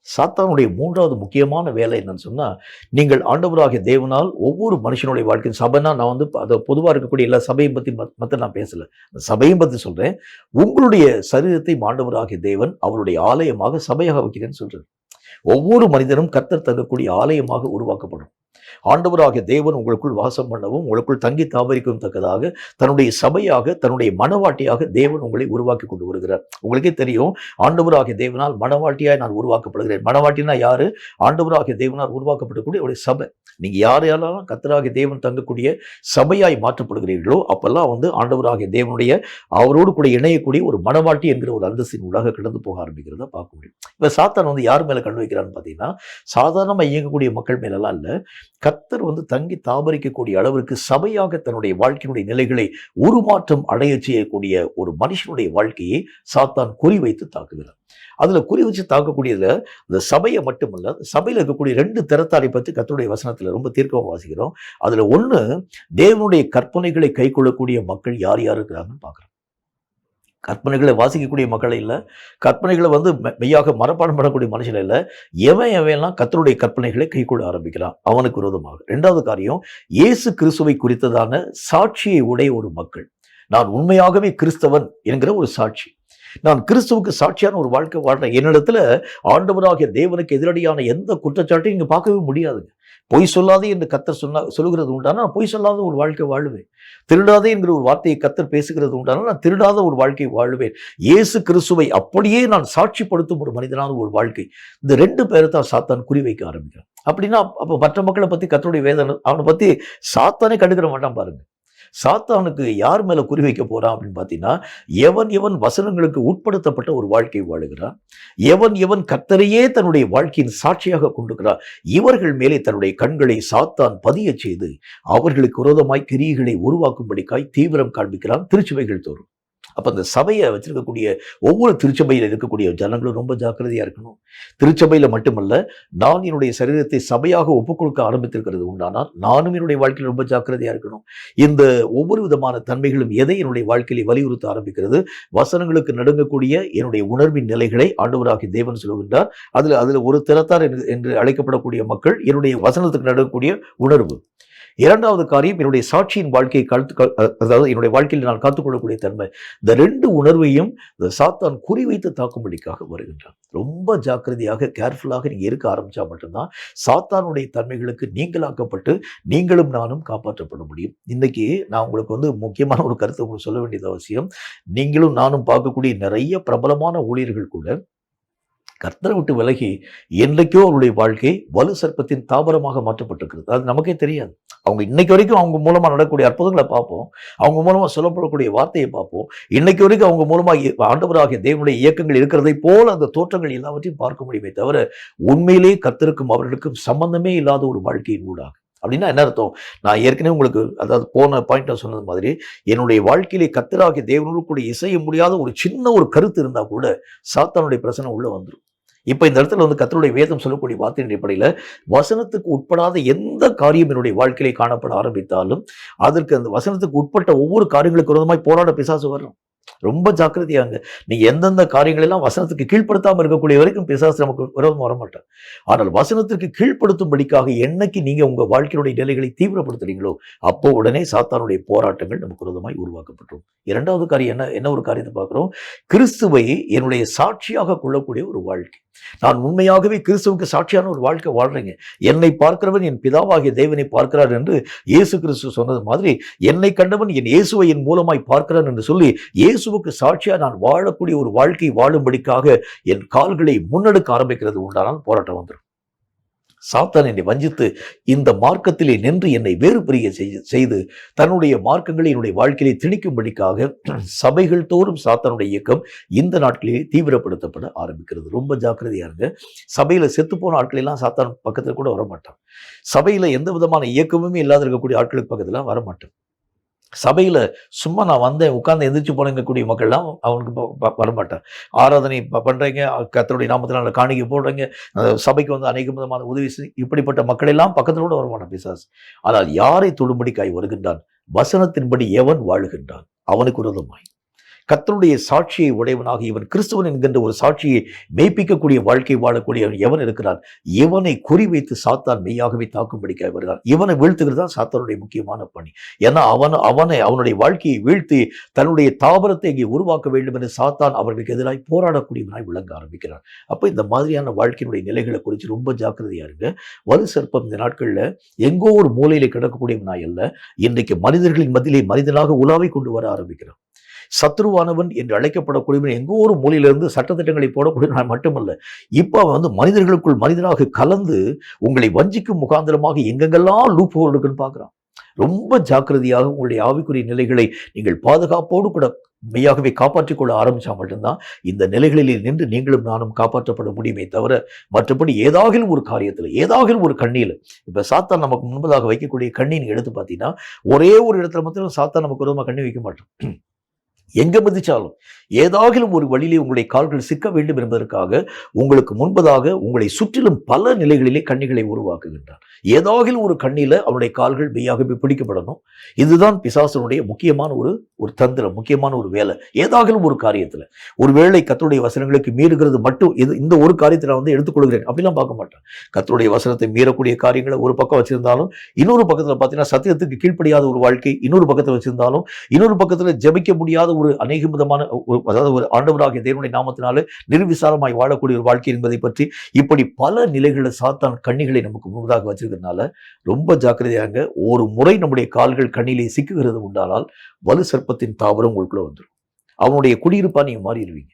சாத்தானுடைய மூன்றாவது முக்கியமான வேலை என்னன்னு சொன்னா, நீங்கள் ஆண்டவராகிய தேவனால் ஒவ்வொரு மனுஷனுடைய வாழ்க்கை, சபைனா நான் வந்து அதை பொதுவாக இருக்கக்கூடிய எல்லா சபையும் பற்றி மற்ற நான் பேசல, சபையும் பற்றி சொல்றேன். உங்களுடைய சரீரத்தை ஆண்டவராகிய தேவன் அவருடைய ஆலயமாக சபையாக வைக்கிறேன்னு சொல்றாரு. ஒவ்வொரு மனிதனும் கர்த்தர் தங்கக்கூடிய ஆலயமாக உருவாக்கப்படும். ஆண்டவராகிய தேவன் உங்களுக்குள் வாசம் பண்ணவும் உங்களுக்குள் தங்கி தாபரிக்கவும் தக்கதாக தன்னுடைய சபையாக தன்னுடைய மனவாட்டியாக தேவன் உங்களை உருவாக்கி கொண்டு வருகிறார். உங்களுக்கே தெரியும், ஆண்டவராகிய தேவனால் மனவாட்டியாய் நான் உருவாக்கப்படுகிறேன். மனவாட்டினா யாரு? ஆண்டவராகிய தேவனால் உருவாக்கப்படக்கூடிய ஒரு சபை. நீங்க யாரையாலும் கர்த்தராகிய தேவன் தங்கக்கூடிய சபையாய் மாற்றப்படுகிறீர்களோ அப்பெல்லாம் ஆண்டவராகிய தேவனுடைய அவரோடு கூட இணையக்கூடிய ஒரு மனவாட்டி என்கிற ஒரு அந்தஸ்தின் உலக கடந்து போக ஆரம்பிக்கிறத பார்க்க முடியும். இப்ப சாத்தான் யார் மேல கண்டு வைக்கிறான்னு பாத்தீங்கன்னா, சாதாரணமா இயங்கக்கூடிய மக்கள் மேலெல்லாம் இல்ல, கர்த்தர் தங்கி தாபரிக்கக்கூடிய அளவிற்கு சபையாக தன்னுடைய வாழ்க்கையினுடைய நிலைகளை உருமாற்றம் அடைய செய்யக்கூடிய ஒரு மனுஷனுடைய வாழ்க்கையை சாத்தான் குறிவைத்து தாக்குகிறார். அதுல குறி வச்சு தாக்கக்கூடியதுல இந்த சபையை மட்டுமல்ல, சபையில இருக்கக்கூடிய 2 திறத்தாரை பற்றி கர்த்தருடைய வசனத்துல ரொம்ப தீர்க்கமா வாசிக்கிறோம். அதுல ஒண்ணு, தேவனுடைய கற்பனைகளை கை கொள்ளக்கூடிய மக்கள் யார் யார் இருக்கிறாங்கன்னு பார்க்கிறோம். கற்பனைகளை வாசிக்கக்கூடிய மக்கள் இல்லை, கற்பனைகளை மெய்யாக மனப்பாடம் பண்ணக்கூடிய மனுஷன் இல்லை. எவன்லாம் கர்த்தருடைய கற்பனைகளை கைக்கொள்ள ஆரம்பிக்கிறான் அவனுக்கு விரோதமாக. 2வது காரியம், இயேசு கிறிஸ்துவை குறித்ததான சாட்சியை உடைய ஒரு மக்கள். நான் உண்மையாகவே கிறிஸ்தவன் என்கிற ஒரு சாட்சி, நான் கிறிஸ்துவுக்கு சாட்சியான ஒரு வாழ்க்கை வாழ்றேன். என்னிடத்துல ஆண்டவராகிய தேவனுக்கு எதிரடியான எந்த குற்றச்சாட்டையும் இங்க பார்க்கவே முடியாதுங்க. பொய் சொல்லாதே என்று கர்த்தர் சொல்லுகிறது உண்டானா நான் பொய் சொல்லாத ஒரு வாழ்க்கை வாழுவேன். திருடாதே என்கிற ஒரு வார்த்தையை கர்த்தர் பேசுகிறது உண்டானா நான் திருடாத ஒரு வாழ்க்கை வாழுவேன். இயேசு கிறிஸ்துவை அப்படியே நான் சாட்சிப்படுத்தும் ஒரு மனிதனான ஒரு வாழ்க்கை. இந்த 2 பேரை தான் சாத்தான் குறிவைக்க ஆரம்பிக்கிறான். அப்படின்னா அப்ப மற்ற மக்களை பத்தி கர்த்தருடைய வேதனை அவனை பத்தி சாத்தானே கண்டுக்கிற மாட்டான் பாருங்க. சாத்தானுக்கு யார் மேல குறி வைக்க போறான் அப்படின்னு பாத்தீங்கன்னா, எவன் வசனங்களுக்கு உட்படுத்தப்பட்ட ஒரு வாழ்க்கை வாழுகிறான், எவன் கர்த்தரையே தன்னுடைய வாழ்க்கையின் சாட்சியாக கொண்டுகிறார், இவர்கள் மேலே தன்னுடைய கண்களை சாத்தான் பதிய செய்து அவர்களுக்கு விரோதமாய் கிரியைகளை உருவாக்கும்படிக்காய் தீவிரம் காண்பிக்கிறான் திருச்சபைகள் தோறும். அப்ப அந்த சபையை வச்சிருக்கக்கூடிய ஒவ்வொரு திருச்சபையில் இருக்கக்கூடிய ஜனங்களும் ரொம்ப ஜாக்கிரதையா இருக்கணும். திருச்சபையில மட்டுமல்ல, நான் என்னுடைய சரீரத்தை சபையாக ஒப்புக்கொடுக்க ஆரம்பித்திருக்கிறது உண்டானால் நானும் என்னுடைய வாழ்க்கையில் ரொம்ப ஜாக்கிரதையா இருக்கணும். இந்த ஒவ்வொரு விதமான தன்மைகளும் எதை என்னுடைய வாழ்க்கையை வலியுறுத்த ஆரம்பிக்கிறது? வசனங்களுக்கு நடுங்கக்கூடிய என்னுடைய உணர்வின் நிலைகளை ஆண்டவராகிய தேவன் சொல்கின்றார். அதுல ஒரு திறத்தார் என்று அழைக்கப்படக்கூடிய மக்கள் என்னுடைய வசனத்துக்கு நடுங்கக்கூடிய உணர்வு. 2வது காரியம், என்னுடைய சாட்சியின் வாழ்க்கையை அதாவது என்னுடைய வாழ்க்கையில் நான் காத்துக்கொள்ளக்கூடிய தன்மை. இந்த 2 உணர்வையும் சாத்தான் குறிவைத்து தாக்கும்படிக்காக வருகின்றான். ரொம்ப ஜாக்கிரதையாக கேர்ஃபுல்லாக நீங்க இருக்க ஆரம்பிச்சா மட்டும்தான் சாத்தானுடைய தன்மைகளுக்கு நீங்களாக்கப்பட்டு நீங்களும் நானும் காப்பாற்றப்பட முடியும். இன்னைக்கு நான் உங்களுக்கு முக்கியமான ஒரு கருத்தை உங்களுக்கு சொல்ல வேண்டியது அவசியம். நீங்களும் நானும் பார்க்கக்கூடிய நிறைய பிரபலமான ஊழியர்கள் கூட கர்த்தரை விட்டு விலகி என்றைக்கோ அவருடைய வாழ்க்கை வலு சர்ப்பத்தின் தாபரமாக மாற்றப்பட்டிருக்கிறது. அது நமக்கே தெரியாது. அவங்க இன்னைக்கு வரைக்கும் அவங்க மூலமா நடக்கக்கூடிய அற்புதங்களை பார்ப்போம், அவங்க மூலமா சொல்லப்படக்கூடிய வார்த்தையை பார்ப்போம். இன்னைக்கு வரைக்கும் அவங்க மூலமா ஆண்டவராகிய தேவனுடைய இயக்கங்கள் இருக்கிறதை போல அந்த தோற்றங்கள் எல்லாவற்றையும் பார்க்க முடியுமே தவிர உண்மையிலே கர்த்தருக்கும் அவர்களுக்கும் சம்பந்தமே இல்லாத ஒரு வாழ்க்கையின் ஊடாக. அப்படின்னா என்ன அர்த்தம்? நான் ஏற்கனவே உங்களுக்கு அதாவது போன பாயிண்ட்ல சொன்னது மாதிரி, என்னுடைய வாழ்க்கையிலே கர்த்தராகிய தேவனோடு கூட இசைய முடியாத ஒரு சின்ன ஒரு கருத்து இருந்தா கூட சாத்தானுடைய பிரச்சனை உள்ள வந்துடும். இப்ப இந்த இடத்துல கர்த்தருடைய வேதம் சொல்லக்கூடிய வார்த்தையின் அடிப்படையில வசனத்துக்கு உட்படாத எந்த காரியம் என்னுடைய வாழ்க்கையிலே காணப்பட ஆரம்பித்தாலும் அதற்கு அந்த வசனத்துக்கு உட்பட்ட ஒவ்வொரு காரியங்களுக்கு விரோதமாய் போராட பிசாசு வரும். ரொம்ப ஜாக்கிரதையாங்க. நீங்க எந்தெந்த காரியங்கள் எல்லாம் வசனத்துக்கு கீழ்ப்படுத்தாம இருக்கக்கூடிய வரைக்கும் பிசாசு நமக்கு விரோதம் வரமாட்டார். ஆனால் வசனத்திற்கு கீழ்ப்படுத்தும்படிக்காக என்னைக்கு நீங்க உங்க வாழ்க்கையுடைய நிலைகளை தீவிரப்படுத்துறீங்களோ அப்போ உடனே சாத்தானுடைய போராட்டங்கள் நமக்கு விரோதமாய் உருவாக்கப்பட்டோம். 2வது காரியம் என்ன ஒரு காரியத்தை பார்க்கிறோம்? கிறிஸ்துவை என்னுடைய சாட்சியாக கொள்ளக்கூடிய ஒரு வாழ்க்கை. நான் உண்மையாகவே கிறிஸ்துவுக்கு சாட்சியான ஒரு வாழ்க்கை வாழ்றேங்க. என்னை பார்க்கிறவன் என் பிதாவாகிய தேவனை பார்க்கிறார் என்று இயேசு கிறிஸ்து சொன்னது மாதிரி, என்னை கண்டவன் என் இயேசுவை என் மூலமாய் பார்க்கிறான் என்று சொல்லி இயேசுவுக்கு சாட்சியா நான் வாழக்கூடிய ஒரு வாழ்க்கை வாழும்படிக்காக என் கால்களை முன்னெடுக்க ஆரம்பிக்கிறது உண்டானால் போராட்டம் வந்துடும். சாத்தான் என்னை வஞ்சித்து இந்த மார்க்கத்திலே நின்று என்னை வேறு பிரிய செய்து தன்னுடைய மார்க்கங்களை என்னுடைய வாழ்க்கையை திணிக்கும்படிக்காக சபைகள் தோறும் சாத்தானுடைய இயக்கம் இந்த நாட்களிலே தீவிரப்படுத்தப்பட ஆரம்பிக்கிறது. ரொம்ப ஜாக்கிரதையா இருங்க. சபையில செத்து போன ஆட்களெல்லாம் சாத்தான் பக்கத்துல கூட வரமாட்டான். சபையில எந்த விதமான இயக்கமுமே இல்லாத இருக்கக்கூடிய ஆட்களுக்கு பக்கத்துல வரமாட்டான். சபையில சும்மா நான் வந்தேன் உட்கார்ந்து எந்திரிச்சு போனக்கூடிய மக்கள்லாம் அவனுக்கு வரமாட்டான். ஆராதனை பண்றீங்க, கர்த்தருடைய நாமத்தினால காணிக்கை போடுறீங்க, சபைக்கு அநேக விதமான உதவி இப்படிப்பட்ட மக்கள் எல்லாம் பக்கத்துல கூட வரமாட்டான் பிசாசு. ஆனால் யாரை தொடும்படிக்காய் வருகின்றான்? வசனத்தின்படி எவன் வாழுகின்றான் அவனுக்கு விரோதமாய். கர்த்தருடைய சாட்சியை உடையவனாக இவன் கிறிஸ்துவன் என்கின்ற ஒரு சாட்சியை மெய்ப்பிக்கக்கூடிய வாழ்க்கை வாழக்கூடிய எவன் இருக்கிறான், இவனை குறிவைத்து சாத்தான் மெய்யாகவே தாக்கும்படிக்க வருகிறான். இவனை வீழ்த்துகிறது தான் சாத்தானுடைய முக்கியமான பணி. ஏன்னா அவனுடைய வாழ்க்கையை வீழ்த்தி தன்னுடைய தாபரத்தை இங்கே உருவாக்க வேண்டும் என்று சாத்தான் அவர்களுக்கு எதிராக போராடக்கூடியவனாய் விளங்க ஆரம்பிக்கிறான். அப்போ இந்த மாதிரியான வாழ்க்கையினுடைய நிலைகளை குறித்து ரொம்ப ஜாக்கிரதையா இருங்க. வலு சர்ப்பம் இந்த நாட்கள்ல எங்கோ ஒரு மூலையில கிடக்கக்கூடியவனாய் அல்ல, இன்றைக்கு மனிதர்களின் மத்தியிலே மனிதனாக உலாவை கொண்டு வர ஆரம்பிக்கிறான். சத்ருவானவன் என்று அழைக்கப்படக்கூடியவன் எங்கோ ஒரு மூலையிலிருந்து சட்டத்திட்டங்களை போடக்கூடிய மட்டுமல்ல, இப்ப மனிதர்களுக்குள் மனிதனாக கலந்து உங்களை வஞ்சிக்கும் முகாந்திரமாக எங்கெங்கெல்லாம் லூப் ஹோல் இருக்குன்னு பார்க்குறான். ரொம்ப ஜாக்கிரதையாக உங்களுடைய ஆவிக்குரிய நிலைகளை நீங்கள் பாதுகாப்போடு கூட மெய்யாகவே காப்பாற்றிக் கொள்ள ஆரம்பிச்சா மட்டும்தான் இந்த நிலைகளில் நின்று நீங்களும் நானும் காப்பாற்றப்பட முடியுமே தவிர, மற்றபடி ஏதாகிலும் ஒரு காரியத்தில் ஏதாகிலும் ஒரு கண்ணியில், இப்ப சாத்தான் நமக்கு முன்பதாக வைக்கக்கூடிய கண்ணி நீங்க எடுத்து பார்த்தீங்கன்னா, ஒரே ஒரு இடத்துல மட்டும் சாத்தான் நமக்கு விரோதமாக கண்ணி வைக்க மாட்டோம். எங்க மதிச்சாலும் ஏதாகிலும் ஒரு வழியிலே உங்களுடைய கால்கள் சிக்க வேண்டும் என்பதற்காக உங்களுக்கு முன்பதாக உங்களை சுற்றிலும் பல நிலைகளிலே கண்ணிகளை உருவாக்குகின்றார். ஏதாகிலும் ஒரு கண்ணில அவனுடைய கால்கள் மெய்யாகவே பிடிக்கப்படணும். இதுதான் பிசாசனுடைய முக்கியமான ஒரு தந்திரம், முக்கியமான ஒரு வேலை. ஏதாகிலும் ஒரு காரியத்துல ஒருவேளை கர்த்தருடைய வசனங்களுக்கு மீறுகிறது மட்டும் இந்த ஒரு காரியத்தை நான் எடுத்துக்கொள்கிறேன் அப்படிலாம் பார்க்க மாட்டேன். கர்த்தருடைய வசனத்தை மீறக்கூடிய காரியங்களை ஒரு பக்கம் வச்சிருந்தாலும், இன்னொரு பக்கத்துல பார்த்தீங்கன்னா சத்தியத்துக்கு கீழ்ப்படியாத ஒரு வாழ்க்கை இன்னொரு பக்கத்தில் வச்சிருந்தாலும், இன்னொரு பக்கத்துல ஜெபிக்க முடியாத ஒரு அநேக விதமான அதாவது ஒரு ஆண்டவராகிய தேவனுடைய நாமத்தினால நிர்விசாரமாய் வாழக்கூடிய ஒரு வாழ்க்கை என்பதை பற்றி இப்படி பல நிலைகளில் சாத்தான் கண்ணிகளை நமக்கு முன்பதாக வச்சிருக்கிறதுனால ரொம்ப ஜாக்கிரதையாங்க. ஒரு முறை நம்முடைய கால்கள் கண்ணிலே சிக்குகிறது உண்டானால் வலு சர்ப்பத்தின் தாவரம் உங்களுக்குள்ள வந்துடும். அவனுடைய குடியிருப்பா நீங்க மாறிடுவீங்க.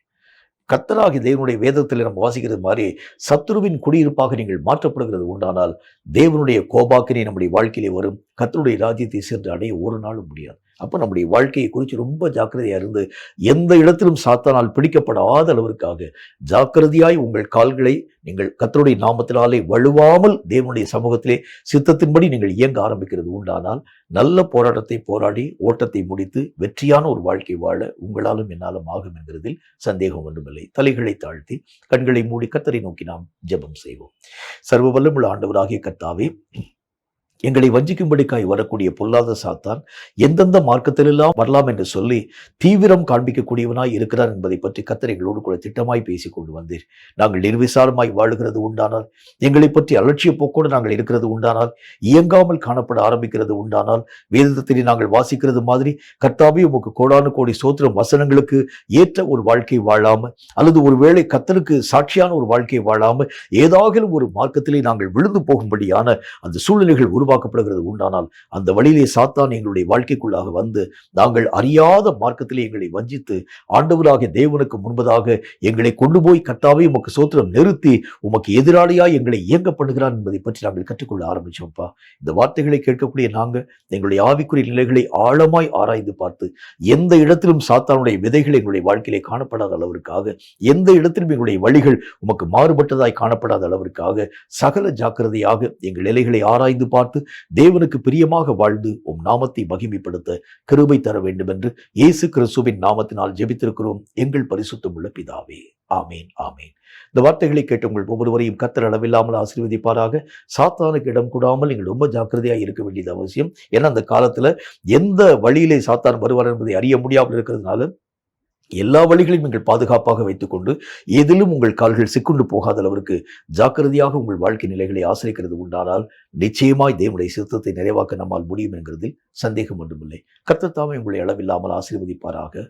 கர்த்தராகிய தேவனுடைய வேதத்தில் நம்ம வாசிக்கிறது மாதிரி சத்துருவின் குடியிருப்பாக நீங்கள் மாற்றப்படுகிறது உண்டானால் தேவனுடைய கோபாக்கினை நம்முடைய வாழ்க்கையிலே வரும். கர்த்தருடைய ராஜ்யத்தை சென்று அடைய ஒரு நாளும் முடியாது. அப்போ நம்முடைய வாழ்க்கையை குறித்து ரொம்ப ஜாக்கிரதையா இருந்து எந்த இடத்திலும் சாத்தானால் பிடிக்கப்படாத அளவிற்காக ஜாக்கிரதையாய் உங்கள் கால்களை நீங்கள் கர்த்தருடைய நாமத்தினாலே வழுவாமல் தேவனுடைய சமூகத்திலே சித்தத்தின்படி நீங்கள் இயங்க ஆரம்பிக்கிறது உண்டானால் நல்ல போராட்டத்தை போராடி ஓட்டத்தை முடித்து வெற்றியான ஒரு வாழ்க்கை வாழ உங்களாலும் என்னாலும் ஆகும் என்கிறதில் சந்தேகம் ஒன்றுமில்லை. தலைகளை தாழ்த்தி கண்களை மூடி கர்த்தரை நோக்கி நாம் ஜெபம் செய்வோம். சர்வ வல்லமுள்ள ஆண்டவராகிய கர்த்தாவே, எங்களை வஞ்சிக்கும்படிக்காய் வரக்கூடிய பொல்லாத சாத்தான் எந்தெந்த மார்க்கத்திலெல்லாம் வரலாம் என்று சொல்லி தீவிரம் காண்பிக்கக்கூடியவனாய் இருக்கிறார் என்பதை பற்றி கர்த்தர் எங்களோடு கூட திட்டமாய் பேசிக் கொண்டு வந்தீர். நாங்கள் நிர்விசாரமாய் வாழுகிறது உண்டானால், எங்களை பற்றி அலட்சிய போக்கோடு நாங்கள் இருக்கிறது உண்டானால், இயங்காமல் காணப்பட ஆரம்பிக்கிறது உண்டானால், வேதத்திலே நாங்கள் வாசிக்கிறது மாதிரி கர்த்தாவே உமக்கு கோடானு கோடி சோத்திரம் வசனங்களுக்கு ஏற்ற ஒரு வாழ்க்கை வாழாம, அல்லது ஒருவேளை கர்த்தருக்கு சாட்சியான ஒரு வாழ்க்கை வாழாம ஏதாகிலும் ஒரு மார்க்கத்திலே நாங்கள் விழுந்து போகும்படியான அந்த சூழ்நிலைகள் உருவாக்கப்படுகிறது உண்டானால், அந்த வழியிலே சாத்தான் எங்களுடைய வாழ்க்கைக்குள்ளாக வந்து நாங்கள் அறியாத மார்க்கத்திலே எங்களை வஞ்சித்து ஆண்டவராகிய தேவனுக்கு முன்பதாக எங்களை கொண்டு போய் கர்த்தாவே உமக்கு சோத்திரம் நிறுத்தி உமக்கு எதிராளியாய் எங்களை இயங்க பண்ணுகிறான் என்பதை பற்றி நாங்கள் கற்றுக்கொள்ள ஆரம்பிச்சோம்ப்பா. இந்த வார்த்தைகளை கேட்கக்கூடிய நாங்கள் எங்களுடைய ஆவிக்குரிய நிலைகளை ஆழமாய் ஆராய்ந்து பார்த்து எந்த இடத்திலும் சாத்தானுடைய விதைகள் எங்களுடைய வாழ்க்கையிலே காணப்படாத அளவிற்காக, எந்த இடத்திலும் எங்களுடைய வழிகள் உமக்கு மாறுபட்டதாய் காணப்படாத அளவிற்காக சகல ஜாக்கிரதையாக எங்கள் நிலைகளை ஆராய்ந்து பார்த்து தேவனுக்கு பிரியமாக வாழ்ந்து உம் நாமத்தை மகிமைப்படுத்த கிருபை தர வேண்டும் என்று இயேசு கிறிஸ்துவின் நாமத்தினால் ஜெபித்திருக்கிறோம் எங்கள் பரிசுத்தமுள்ள பிதாவே. ஆமேன், ஆமேன். இந்த வார்த்தைகளை கேட்டு உங்கள் ஒவ்வொருவரையும் கர்த்தர் அளவில்லாமல் ஆசீர்வதிப்பாராக. சாத்தானுக்கு இடம் கூடாமல் நீங்கள் ரொம்ப ஜாக்கிரதையாக இருக்க வேண்டியது அவசியம். ஏன்னா அந்த காலத்துல எந்த வழியிலே சாத்தான் வருவார் என்பதை அறிய முடியாமல் இருக்கிறதுனால எல்லா வழிகளையும் நீங்கள் பாதுகாப்பாக வைத்துக்கொண்டு எதிலும் உங்கள் கால்கள் சிக்குண்டு போகாத அளவிற்கு ஜாக்கிரதையாக உங்கள் வாழ்க்கை நிலைகளை ஆசிரிக்கிறது உண்டானால் நிச்சயமாய் தேவனுடைய சித்தத்தை நிறைவாக்க நம்மால் முடியும் என்கிறதில் சந்தேகம் ஒன்றுமில்லை. கர்த்தர் தாமே உங்களை அளவில்லாமல் ஆசீர்வதிப்பாராக.